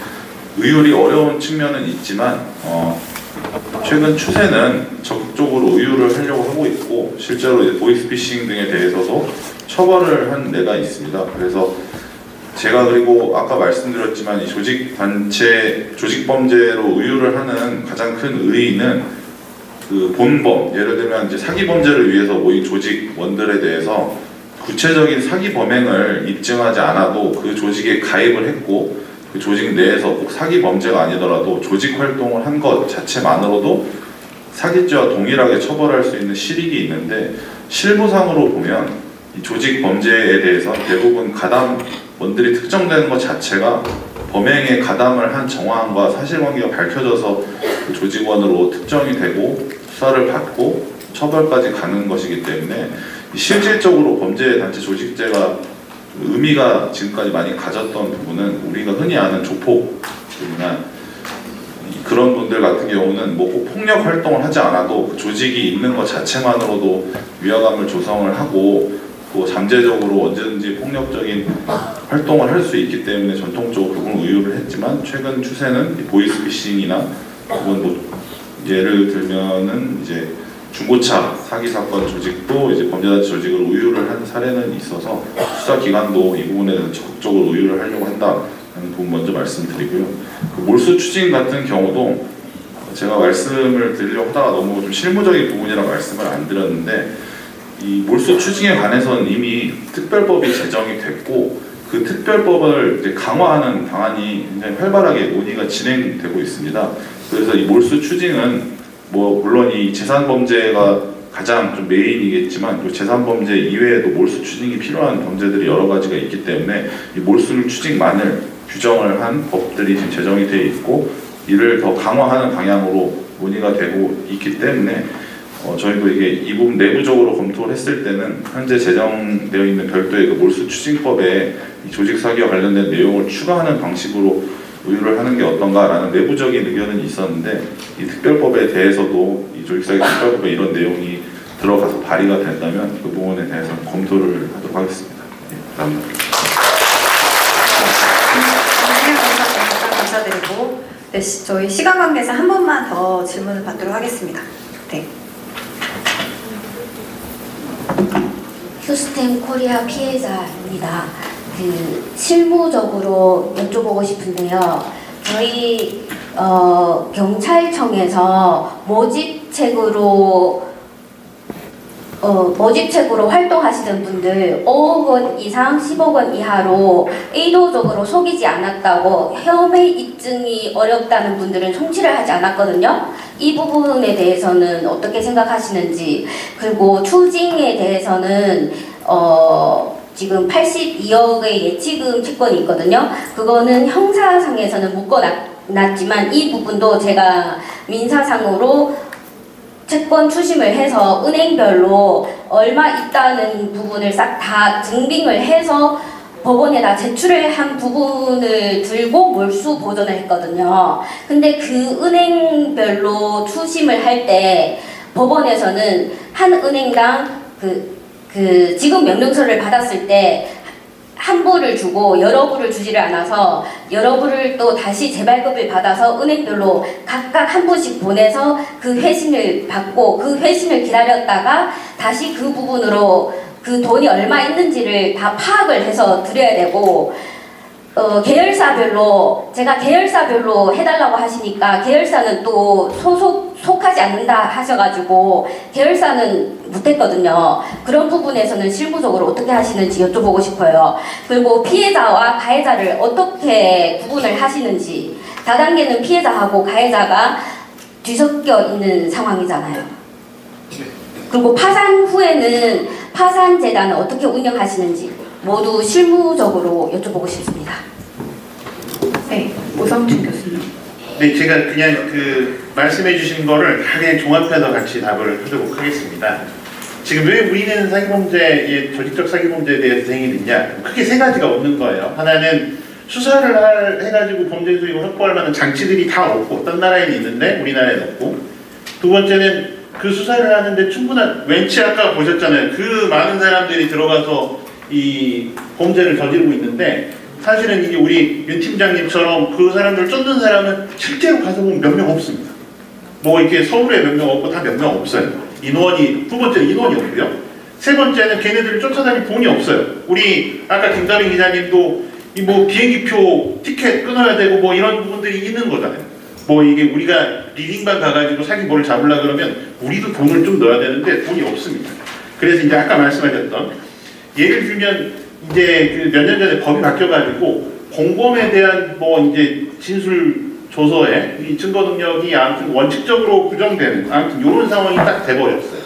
의율이 어려운 측면은 있지만 최근 추세는 적극적으로 의율을 하려고 하고 있고 실제로 이제 보이스피싱 등에 대해서도 처벌을 한 데가 있습니다. 그래서 제가 그리고 아까 말씀드렸지만 이 조직범죄로 의율을 하는 가장 큰 의의는 그 본범, 예를 들면 이제 사기 범죄를 위해서 모인 조직원들에 대해서 구체적인 사기 범행을 입증하지 않아도 그 조직에 가입을 했고 그 조직 내에서 꼭 사기 범죄가 아니더라도 조직 활동을 한 것 자체만으로도 사기죄와 동일하게 처벌할 수 있는 실익이 있는데 실무상으로 보면 이 조직 범죄에 대해서 대부분 가담원들이 특정되는 것 자체가 범행에 가담을 한 정황과 사실관계가 밝혀져서 그 조직원으로 특정이 되고 수사를 받고 처벌까지 가는 것이기 때문에 실질적으로 범죄단체 조직죄가 의미가 지금까지 많이 가졌던 부분은 우리가 흔히 아는 조폭이나 그런 분들 같은 경우는 뭐 꼭 폭력 활동을 하지 않아도 그 조직이 있는 것 자체만으로도 위화감을 조성을 하고 또 잠재적으로 언제든지 폭력적인 활동을 할 수 있기 때문에 전통적으로 그건 의유를 했지만 최근 추세는 보이스피싱이나 혹은 뭐 예를 들면은 이제 중고차 사기 사건 조직도 이제 범죄단체 조직을 우유를 한 사례는 있어서 수사기관도 이 부분에 대해서 적극적으로 우유를 하려고 한다는 부분 먼저 말씀드리고요. 그 몰수 추징 같은 경우도 제가 말씀을 드리려고 하다가 너무 좀 실무적인 부분이라 말씀을 안 드렸는데 이 몰수 추징에 관해서는 이미 특별법이 제정이 됐고 그 특별법을 이제 강화하는 방안이 굉장히 활발하게 논의가 진행되고 있습니다. 그래서 이 몰수 추징은 뭐 물론 이 재산범죄가 가장 좀 메인이겠지만 그 재산범죄 이외에도 몰수 추징이 필요한 범죄들이 여러 가지가 있기 때문에 이 몰수 추징만을 규정을 한 법들이 지금 제정이 되어 있고 이를 더 강화하는 방향으로 논의가 되고 있기 때문에 저희도 이게 이 부분 내부적으로 검토를 했을 때는 현재 제정되어 있는 별도의 그 몰수 추징법에 이 조직 사기와 관련된 내용을 추가하는 방식으로 우유를 하는 게 어떤가라는 내부적인 의견은 있었는데 이 특별법에 대해서도 이 조직사기 특별법에 이런 내용이 들어가서 발의가 된다면 그 부분에 대해서 검토를 하도록 하겠습니다. 네, 감사합니다. 감사드리고 네, 저희 시간 관계상 한 번만 더 질문을 받도록 하겠습니다. 네. 휴스템 코리아 피해자입니다. 실무적으로 여쭤보고 싶은데요. 저희 경찰청에서 모집책으로 활동하시는 분들 5억 원 이상 10억 원 이하로 의도적으로 속이지 않았다고 혐의 입증이 어렵다는 분들은 송치를 하지 않았거든요. 이 부분에 대해서는 어떻게 생각하시는지, 그리고 추징에 대해서는 지금 82억의 예치금 채권이 있거든요. 그거는 형사상에서는 묶어놨지만 이 부분도 제가 민사상으로 채권 추심을 해서 은행별로 얼마 있다는 부분을 싹 다 증빙을 해서 법원에다 제출을 한 부분을 들고 몰수 보전을 했거든요. 근데 그 은행별로 추심을 할 때 법원에서는 한 은행당 지급 명령서를 받았을 때 한 부를 주고 여러 부를 주지를 않아서 여러 부를 또 다시 재발급을 받아서 은행별로 각각 한 부씩 보내서 그 회신을 받고 그 회신을 기다렸다가 다시 그 부분으로 그 돈이 얼마 있는지를 다 파악을 해서 드려야 되고, 계열사별로 제가 계열사별로 해달라고 하시니까 계열사는 또 속하지 않는다 하셔가지고 계열사는 못했거든요. 그런 부분에서는 실무적으로 어떻게 하시는지 여쭤보고 싶어요. 그리고 피해자와 가해자를 어떻게 구분을 하시는지. 다단계는 피해자하고 가해자가 뒤섞여 있는 상황이잖아요. 그리고 파산 후에는 파산재단은 어떻게 운영하시는지 모두 실무적으로 여쭤보고 싶습니다. 네, 오성준 교수님. 네, 제가 그냥 말씀해 주신 거를 다 그냥 종합해서 같이 답을 하도록 하겠습니다. 지금 왜 우리는 사기범죄, 조직적 사기범죄에 대해서 대응이 됐냐? 크게 세 가지가 없는 거예요. 하나는 수사를 해가지고 범죄 수익을 확보할 만한 장치들이 다 없고 어떤 나라에는 있는데 우리나라에는 없고, 두 번째는 그 수사를 하는데 충분한 왠지 아까 보셨잖아요. 그 많은 사람들이 들어가서 이 범죄를 저지르고 있는데 사실은 이게 우리 윤 팀장님처럼 그 사람들 쫓는 사람은 실제로 가서 보면 몇 명 없습니다. 뭐 이렇게 서울에 몇 명 없고 다 몇 명 없어요. 인원이, 두 번째는 인원이 없고요. 세 번째는 걔네들을 쫓아다닐 돈이 없어요. 우리 아까 김다빈 기자님도 이 뭐 비행기표 티켓 끊어야 되고 뭐 이런 부분들이 있는 거잖아요. 뭐 이게 우리가 리딩방 가가지고 사기 뭐를 잡으려 그러면 우리도 돈을 좀 넣어야 되는데 돈이 없습니다. 그래서 이제 아까 말씀하셨던, 예를 들면 이제 몇 년 전에 법이 바뀌어가지고 공범에 대한 뭐 이제 진술 조서에 이 증거 능력이 아무튼 원칙적으로 규정되는 아무튼 이런 상황이 딱 돼버렸어요.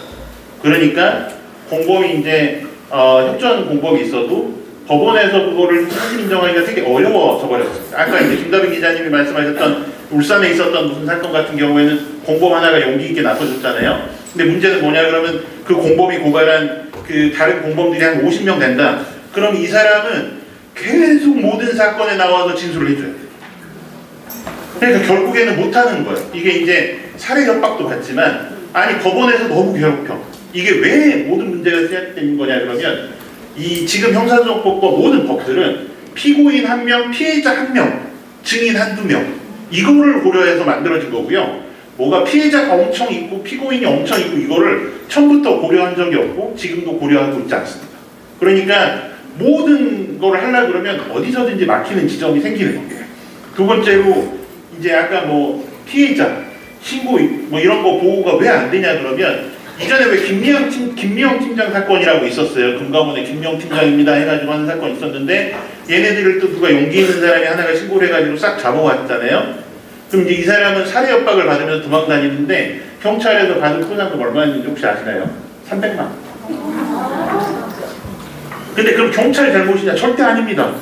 그러니까 공범이 이제 협조하는 공범이 있어도 법원에서 그거를 사실 인정하기가 되게 어려워져 버렸습니다. 아까 이제 김다빈 기자님이 말씀하셨던 울산에 있었던 무슨 사건 같은 경우에는 공범 하나가 용기 있게 나서줬잖아요. 근데 문제는 뭐냐 그러면 그 공범이 고발한 그 다른 공범들이 한 50명 된다. 그럼 이 사람은 계속 모든 사건에 나와서 진술을 해줘야 돼요. 그러니까 결국에는 못하는 거예요. 이게 이제 살해 협박도 받지만, 아니 법원에서 너무 괴롭혀. 이게 왜 모든 문제가 시작되는 거냐 그러면 이 지금 형사소송법과 모든 법들은 피고인 1명, 피해자 1명, 증인 1~2명 이거를 고려해서 만들어진 거고요. 뭐가 피해자가 엄청 있고 피고인이 엄청 있고 이거를 처음부터 고려한 적이 없고 지금도 고려하고 있지 않습니다. 그러니까 모든 걸 하려고 그러면 어디서든지 막히는 지점이 생기는 겁니다. 두 번째로 이제 아까 뭐 피해자, 신고 뭐 이런 거 보호가 왜 안 되냐 그러면 이전에 왜 김미영 팀장 사건이라고 있었어요. 금감원의 김미영 팀장입니다 해가지고 하는 사건이 있었는데 얘네들을 또 누가 용기 있는 사람이 하나가 신고를 해가지고 싹 잡아왔잖아요. 그럼 이제 이 사람은 살해 협박을 받으면서 도망 다니는데 경찰에서 받은 포상금 얼마였는지 혹시 아시나요? 300만 원. 근데 그럼 경찰 잘못이냐? 절대 아닙니다.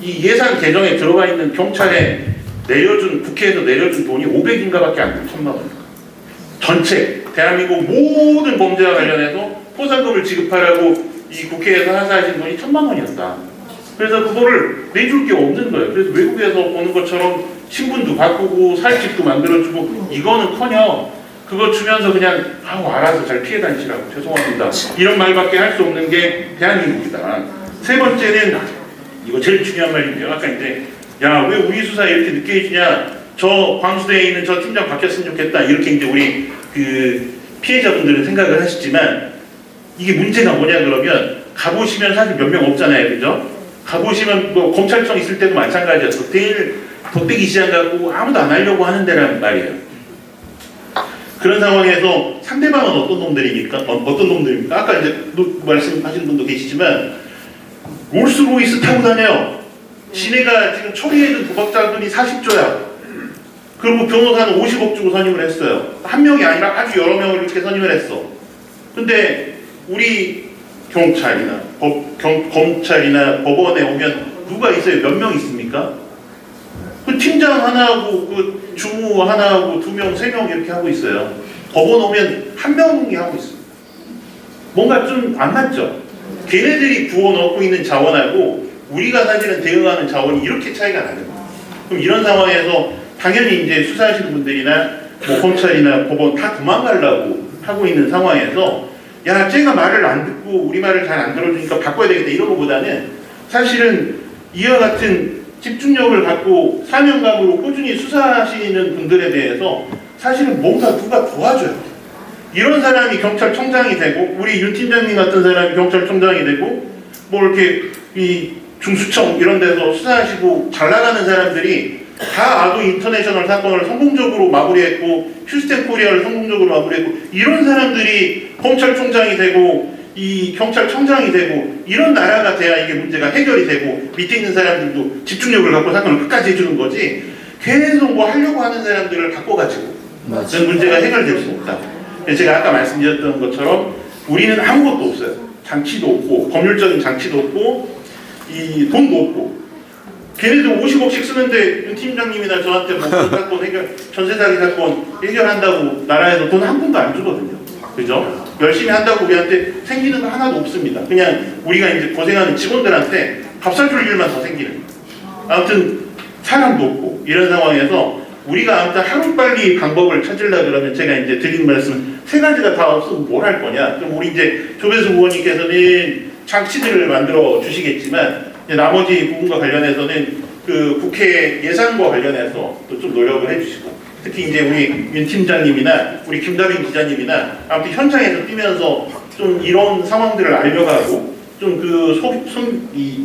이 예산 계정에 들어가 있는 경찰에 국회에서 내려준 돈이 500인가밖에 안 돼요. 1000만 원. 전체 대한민국 모든 범죄와 관련해서 포상금을 지급하라고 이 국회에서 하사하신 돈이 1000만 원이었다. 그래서 그거를 내줄 게 없는 거예요. 그래서 외국에서 보는 것처럼 신분도 바꾸고 살집도 만들어주고 이거는커녕 그거 주면서 그냥 알아서 잘 피해 다니시라고 죄송합니다. 이런 말밖에 할 수 없는 게 대한민국이다. 세 번째는 이거 제일 중요한 말인데요. 아까 이제 야 왜 우리 수사 이렇게 늦게 해주냐? 저 광수대에 있는 저 팀장 바뀌었으면 좋겠다. 이렇게 이제 우리 그 피해자분들은 생각을 하시지만 이게 문제가 뭐냐 그러면 가보시면 사실 몇 명 없잖아요, 그죠? 가보시면 뭐 검찰청 있을 때도 마찬가지였어. 내일 덧대기 시장 가고 아무도 안 하려고 하는 데란 말이에요. 그런 상황에서 상대방은 어떤 놈들입니까? 아까 이제 말씀하시는 분도 계시지만 롤스로이스 타고 다녀요. 시내가 지금 처리해준 도박자금이 40조야. 그리고 변호사는 50억 주고 선임을 했어요. 한 명이 아니라 아주 여러 명을 이렇게 선임을 했어. 근데 우리 경찰이나 검찰이나 법원에 오면 누가 있어요? 몇 명 있습니까? 그 팀장 하나하고 그 주무 하나하고 2명, 3명 이렇게 하고 있어요. 법원 오면 1명이 하고 있어요. 뭔가 좀 안 맞죠? 걔네들이 부어넣고 있는 자원하고 우리가 사실은 대응하는 자원이 이렇게 차이가 나는 거예요. 그럼 이런 상황에서 당연히 이제 수사하시는 분들이나 뭐 검찰이나 법원 다 도망가려고 하고 있는 상황에서 야, 쟤가 말을 안 듣고 우리 말을 잘 안 들어주니까 바꿔야 되겠다 이런 것보다는 사실은 이와 같은 집중력을 갖고 사명감으로 꾸준히 수사하시는 분들에 대해서 사실은 뭔가 누가 도와줘요. 이런 사람이 경찰청장이 되고 우리 윤 팀장님 같은 사람이 경찰청장이 되고 뭐 이렇게 이 중수청 이런 데서 수사하시고 잘 나가는 사람들이 다 아도 인터내셔널 사건을 성공적으로 마무리했고 휴스텐 코리아를 성공적으로 마무리했고 이런 사람들이 검찰총장이 되고 이 경찰청장이 되고 이런 나라가 돼야 이게 문제가 해결이 되고 밑에 있는 사람들도 집중력을 갖고 사건을 끝까지 해주는 거지 계속 뭐 하려고 하는 사람들을 바꿔가지고 그런 문제가 해결될 수 없다. 제가 아까 말씀드렸던 것처럼 우리는 아무것도 없어요. 장치도 없고 법률적인 장치도 없고 이 돈도 없고 걔네들 50억씩 쓰는데 윤 팀장님이나 저한테 뭐 사건 해결, 전세 사기 사건 해결한다고 나라에서 돈 한 푼도 안 주거든요. 그죠? 열심히 한다고 우리한테 생기는 거 하나도 없습니다. 그냥 우리가 이제 고생하는 직원들한테 밥 사줄 일만 더 생기는 거예요. 아무튼 사람도 없고 이런 상황에서 우리가 아무튼 하루빨리 방법을 찾으려고 그러면 제가 이제 드리는 말씀은 세 가지가 다 없으면 뭘 할 거냐. 그럼 우리 이제 조배수 의원님께서는 장치들을 만들어 주시겠지만 나머지 부분과 관련해서는 그 국회 예산과 관련해서 또 좀 노력을 해주시고 특히 이제 우리 윤 팀장님이나 우리 김다빈 기자님이나 아무튼 현장에서 뛰면서 좀 이런 상황들을 알려가고 좀 그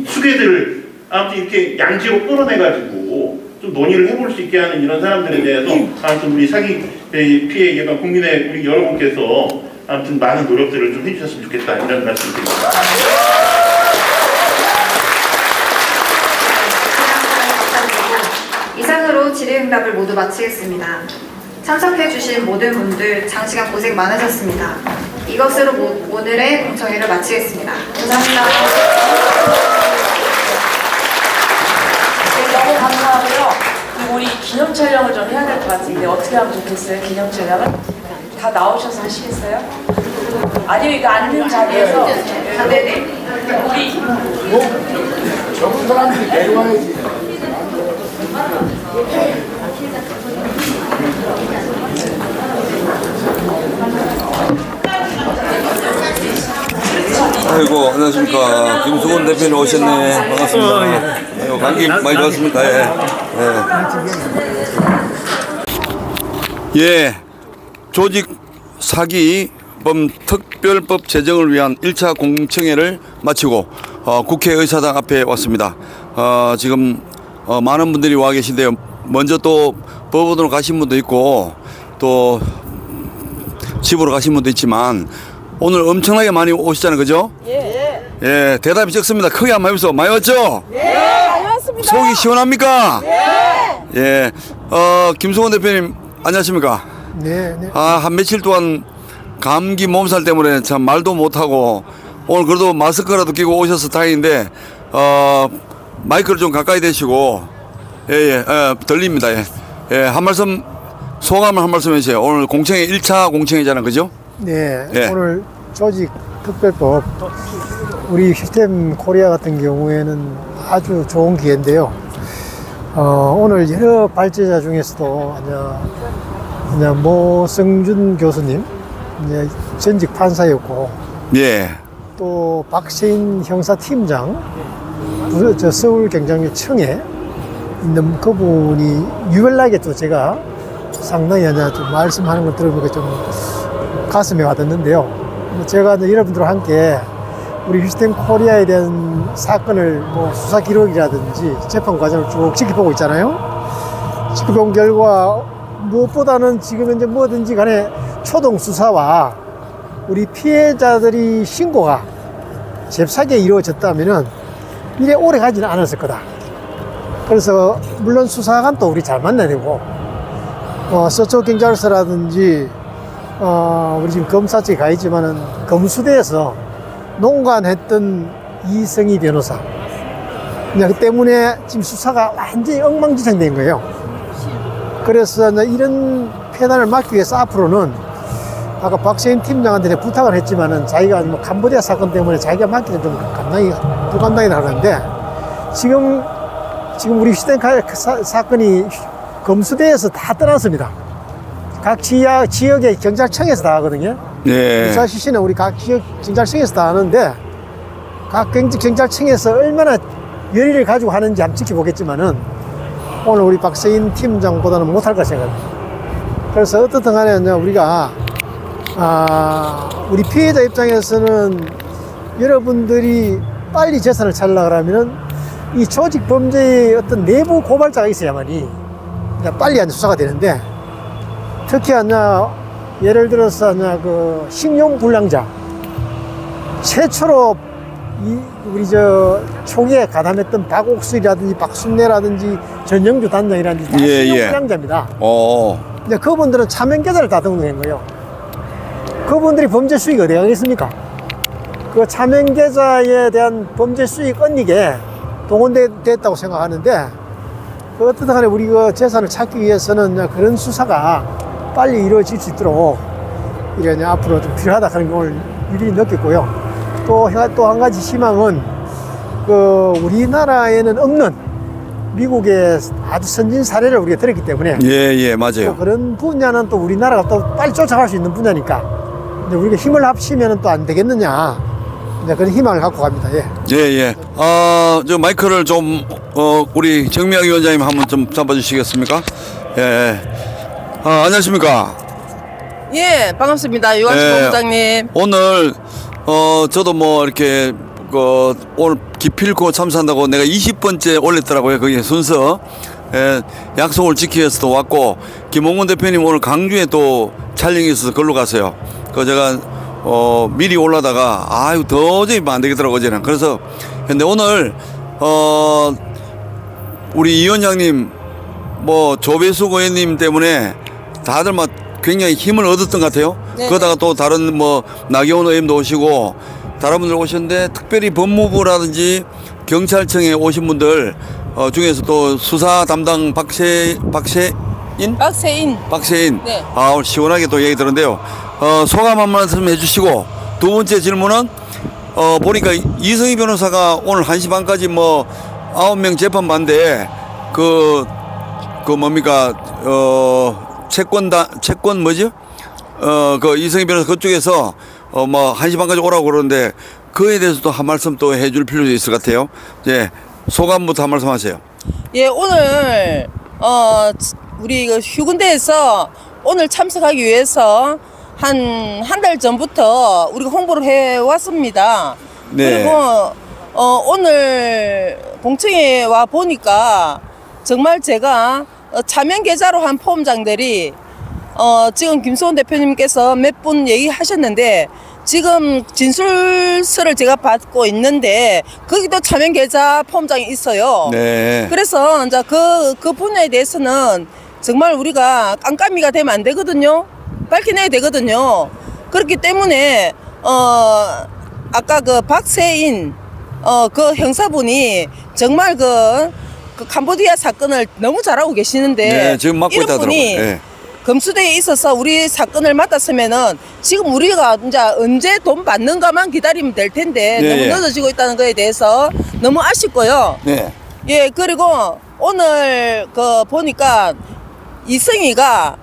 수괴들을 아무튼 이렇게 양지로 끌어내가지고 좀 논의를 해볼 수 있게 하는 이런 사람들에 대해서 아무튼 우리 사기 피해 예방 국민의 우리 여러분께서 아무튼 많은 노력들을 좀 해주셨으면 좋겠다 이런 말씀드립니다. 이상으로 질의응답을 모두 마치겠습니다. 참석해주신 모든 분들 장시간 고생 많으셨습니다. 이것으로 오늘의 공청회를 마치겠습니다. 감사합니다. 네, 너무 감사하고요. 그리고 우리 기념 촬영을 좀 해야 될 것 같은데 어떻게 하면 좋겠어요? 기념 촬영을? 다 나오셔서 하시겠어요? 아니면 이거 앉는 자리에서 네네. 우리 적은 사람들이 내려와야지. 아이고, 안녕하십니까. 김수건 대표님 오셨네. 반갑습니다. 아이고, 감기 많이 좋았습니까? 예. 조직 사기범 특별법 제정을 위한 1차 공청회를 마치고 국회의사당 앞에 왔습니다. 지금 많은 분들이 와 계신데요. 먼저 또 법원으로 가신 분도 있고 또 집으로 가신 분도 있지만 오늘 엄청나게 많이 오시잖아요. 그죠? 예. 예, 대답이 적습니다. 크게 한번 해보세요. 많이 왔죠? 예, 많이 왔습니다. 속이 시원합니까? 예. 예. 김수건 대표님 안녕하십니까? 네, 네. 한 며칠 동안 감기 몸살 때문에 참 말도 못하고 오늘 그래도 마스크라도 끼고 오셔서 다행인데 마이크를 좀 가까이 대시고 들립니다. 예, 한 말씀 소감을 한 말씀 해주세요. 오늘 공청회 1차 공청회잖아요. 그죠? 네, 예. 오늘 조직 특별법 우리 시스템 코리아 같은 경우에는 아주 좋은 기회인데요. 오늘 여러 발제자 중에서도 모성준 교수님 전직 판사였고, 예. 또 박세인 형사팀장 서울경찰청 청에 있는 그분이 유별나게 또 제가 상당히 좀 말씀하는 걸 들어보니까 좀 가슴에 와닿는데요. 제가 여러분들과 함께 우리 휴스템 코리아에 대한 사건을 수사 기록이라든지 재판 과정을 쭉 지켜보고 있잖아요. 지켜본 결과 무엇보다는 지금 현재 뭐든지 간에 초동 수사와 우리 피해자들이 신고가 잽싸게 이루어졌다면은 이래 오래 가지는 않았을 거다. 그래서 물론 수사관도 우리 잘 만나야 되고 서초 경찰서라든지 우리 지금 검사 측에 가 있지만은 검수대에서 농간했던 이성희 변호사 그 때문에 지금 수사가 완전히 엉망진창된 거예요. 그래서 이런 폐단을 막기 위해서 앞으로는 아까 박세인 팀장한테 부탁을 했지만은 자기가 캄보디아 사건 때문에 자기가 맡기는 좀 불감당이 나가는데 지금 우리 휴스템 사건이 검수대에서 다 떠났습니다. 각 지역의 경찰청에서 다 하거든요. 네. 수사 실시는 우리 각 지역 경찰청에서 다 하는데 각 경찰청에서 얼마나 열의를 가지고 하는지 한번 지켜보겠지만은 오늘 우리 박세인 팀장보다는 못할 것 생각합니다. 그래서 어떻든 간에 우리가 우리 피해자 입장에서는 여러분들이 빨리 재산을 찾으려고 하면은 이 조직 범죄의 어떤 내부 고발자가 있어야만이 빨리 수사가 되는데, 특히 예를 들어서 그 식용불량자 최초로 우리 초기에 가담했던 박옥수라든지 박순례라든지 전영주 단장이라든지 다 식용불량자입니다. 근데 그분들은 차명계좌를 다 등록한 거예요. 그분들이 범죄 수익이 어디 가겠습니까? 그 차명계좌에 대한 범죄 수익 언익에 동원됐다고 생각하는데, 어떻든 간에 우리 재산을 찾기 위해서는 그런 수사가 빨리 이루어질 수 있도록 앞으로 좀 필요하다 하는 걸 오늘 유리 느꼈고요. 또 한 가지 희망은 우리나라에는 없는 미국의 아주 선진 사례를 우리가 들었기 때문에 예, 맞아요. 또 그런 분야는 또 우리나라가 또 빨리 쫓아갈 수 있는 분야니까 우리가 힘을 합치면 또 안 되겠느냐, 그런 희망을 갖고 갑니다. 예. 저 마이크를 좀 우리 정미학 위원장님 한번 좀 잡아주시겠습니까? 예. 안녕하십니까? 예, 반갑습니다. 유한식 본부장님. 오늘 저도 이렇게 오늘 기필코 참석한다고 내가 20번째 올렸더라고요. 거기 순서. 약속을 지키기 위해서도 왔고, 김홍근 대표님 오늘 강주에 또 촬영이 있어서 걸로 갔어요. 제가 미리 올라다가 도저히 안 되겠더라고요, 어제는. 그래서 근데 오늘 우리 이 위원장님 조배숙 의원님 때문에 다들 굉장히 힘을 얻었던 것 같아요. 네. 그러다가 또 다른 나경원 의원도 오시고 다른 분들 오셨는데, 특별히 법무부라든지 경찰청에 오신 분들 중에서 또 수사 담당 박세인. 네. 오늘 시원하게 또 얘기 들었는데요. 소감 한 말씀 해주시고, 두 번째 질문은 보니까 이성희 변호사가 오늘 1시 반까지 9명 재판 받는데 뭡니까 채권 뭐죠? 이성희 변호사 그쪽에서 뭐 1시 반까지 오라고 그러는데 그에 대해서도 한 말씀 또 해줄 필요도 있을 것 같아요. 예, 소감부터 한 말씀 하세요. 예, 오늘 우리 그 휴군대에서 오늘 참석하기 위해서 한 달 전부터 우리가 홍보를 해 왔습니다. 네. 그리고 오늘 공청회에 와 보니까 정말 제가 차명 계좌로 한 포험장들이 지금 김수원 대표님께서 몇 분 얘기하셨는데 지금 진술서를 제가 받고 있는데 거기도 차명 계좌 포험장이 있어요. 네. 그래서 이제 그 분야에 대해서는 정말 우리가 깜깜이가 되면 안 되거든요. 밝혀내야 되거든요. 그렇기 때문에 아까 그 박세인 그 형사분이 정말 그 캄보디아 사건을 너무 잘하고 계시는데 네, 지금 맡고 이런 있다더라고요. 분이 네. 검수대에 있어서 우리 사건을 맡았으면은 지금 우리가 이제 언제 돈 받는가만 기다리면 될 텐데 네, 너무 예. 늦어지고 있다는 거에 대해서 너무 아쉽고요. 네. 예, 그리고 오늘 그 보니까 이승희가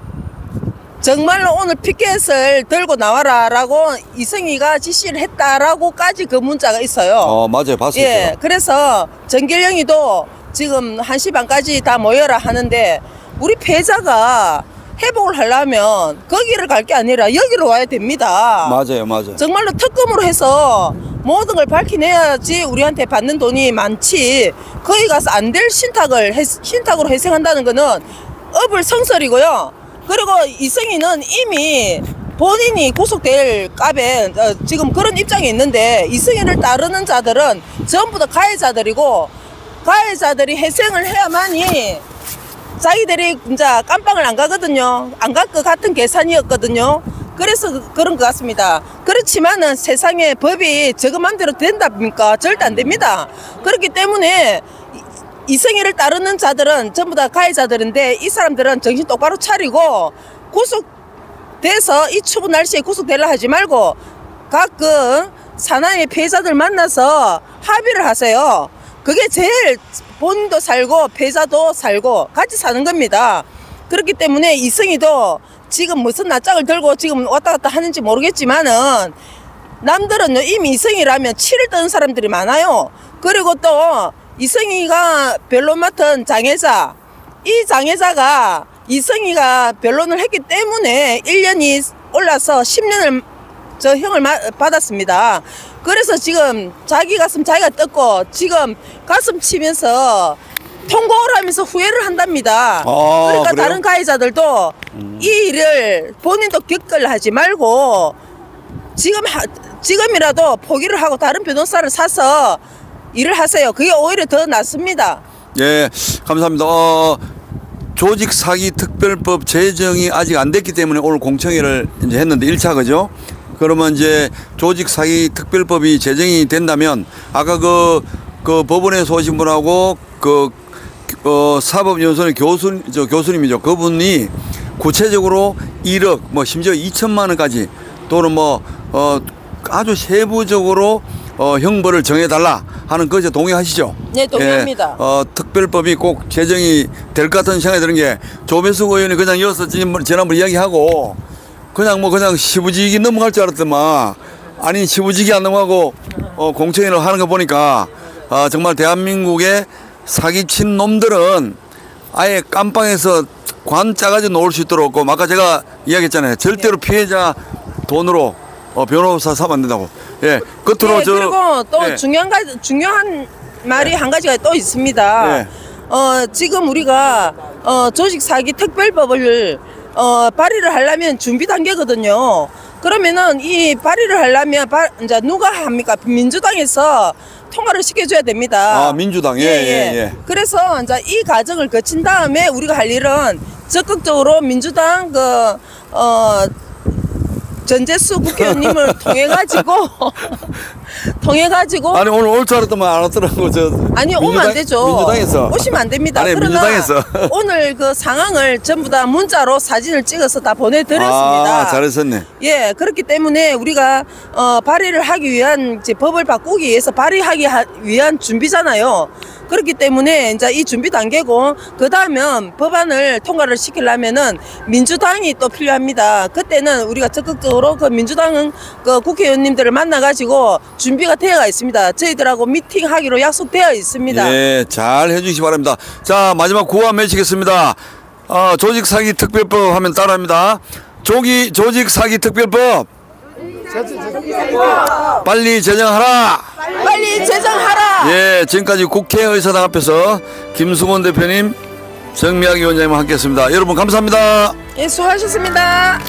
정말로 오늘 피켓을 들고 나와라라고 이승희가 지시를 했다라고까지 그 문자가 있어요. 맞아요. 봤어요. 예, 제가. 그래서 정길영이도 지금 1시 반까지 다 모여라 하는데 우리 피해자가 회복을 하려면 거기를 갈 게 아니라 여기로 와야 됩니다. 맞아요. 맞아요. 정말로 특검으로 해서 모든 걸 밝혀내야지 우리한테 받는 돈이 많지 거기 가서 안 될 신탁으로 회생한다는 거는 어불성설이고요. 그리고 이승희는 이미 본인이 구속될 값에 지금 그런 입장에 있는데 이승희를 따르는 자들은 전부 다 가해자들이고 가해자들이 회생을 해야만이 자기들이 이제 깜빵을 안 가거든요. 안 갈 것 같은 계산이었거든요. 그래서 그런 것 같습니다. 그렇지만은 세상에 법이 저거 맘대로 된답니까? 절대 안 됩니다. 그렇기 때문에 이승희를 따르는 자들은 전부 다 가해자들인데 이 사람들은 정신 똑바로 차리고 구속돼서 이 추운 날씨에 구속되려 하지 말고 가끔 사나이의 피해자들 만나서 합의를 하세요. 그게 제일 본인도 살고 피해자도 살고 같이 사는 겁니다. 그렇기 때문에 이승희도 지금 무슨 낯짝을 들고 지금 왔다 갔다 하는지 모르겠지만은 남들은요 이미 이승희라면 치를 떠는 사람들이 많아요. 그리고 또 이승희가 변론 맡은 장애자, 이 장애자가 이승희가 변론을 했기 때문에 1년이 올라서 10년을 저 형을 받았습니다. 그래서 지금 자기 가슴 자기가 뜯고 지금 가슴 치면서 통곡을 하면서 후회를 한답니다. 그러니까 그래요? 다른 가해자들도 이 일을 본인도 겪으려 하지 말고 지금이라도 포기를 하고 다른 변호사를 사서 일을 하세요. 그게 오히려 더 낫습니다. 예, 감사합니다. 조직사기특별법 제정이 아직 안 됐기 때문에 오늘 공청회를 이제 했는데 1차 그죠? 그러면 이제 조직사기특별법이 제정이 된다면 아까 그 법원에서 오신 분하고 사법연수원의 교수님이죠. 그분이 구체적으로 1억 뭐 심지어 2천만 원까지 또는 뭐 아주 세부적으로 형벌을 정해달라 하는 것에 동의하시죠? 네, 동의합니다. 특별법이 꼭 제정이 될 것 같은 생각이 드는 게 조배숙 의원이 그냥 이어서 지난번 이야기하고 그냥 시부지기 넘어갈 줄 알았더만 아니 시부지기 안 넘어가고 공청회를 하는 거 보니까 정말 대한민국의 사기친 놈들은 아예 깜빵에서 관 짜가지고 놓을 수 있도록 아까 제가 이야기했잖아요. 절대로 피해자 돈으로 변호사 사면 안 된다고. 예, 끝으로 네, 그리고 또 중요한 말이 한 가지가 또 있습니다. 지금 우리가 조직사기 특별법을 발의를 하려면 준비 단계거든요. 그러면은 이 발의를 하려면 이제 누가 합니까? 민주당에서 통과를 시켜줘야 됩니다. 민주당. 예. 그래서 이제 이 과정을 거친 다음에 우리가 할 일은 적극적으로 민주당 전재수 국회의원님을 통해가지고 아니 오늘 올 줄 알았더만 안 왔더라고. 아니 오면 안 되죠. 민주당에서 오시면 안 됩니다. 아니, 그러나 민주당에서 오늘 그 상황을 전부 다 문자로 사진을 찍어서 다 보내드렸습니다. 잘하셨네. 예, 그렇기 때문에 우리가 발의를 하기 위한 이제 법을 바꾸기 위해서 발의하기 위한 준비잖아요. 그렇기 때문에 이제 이 준비 단계고 그 다음은 법안을 통과를 시키려면은 민주당이 또 필요합니다. 그때는 우리가 적극적으로 본격적으로 그 민주당 그 국회의원님들을 만나가지고 준비가 되어 있습니다. 저희들하고 미팅하기로 약속되어 있습니다. 예, 잘 해주시기 바랍니다. 자, 마지막 구호 외치겠습니다. 조직 사기 특별법 하면 따라합니다. 조직 사기 특별법. 빨리 제정하라. 빨리 제정하라. 예, 지금까지 국회의사당 앞에서 김승원 대표님, 정미학 위원장님 함께했습니다. 여러분 감사합니다. 예, 수고하셨습니다.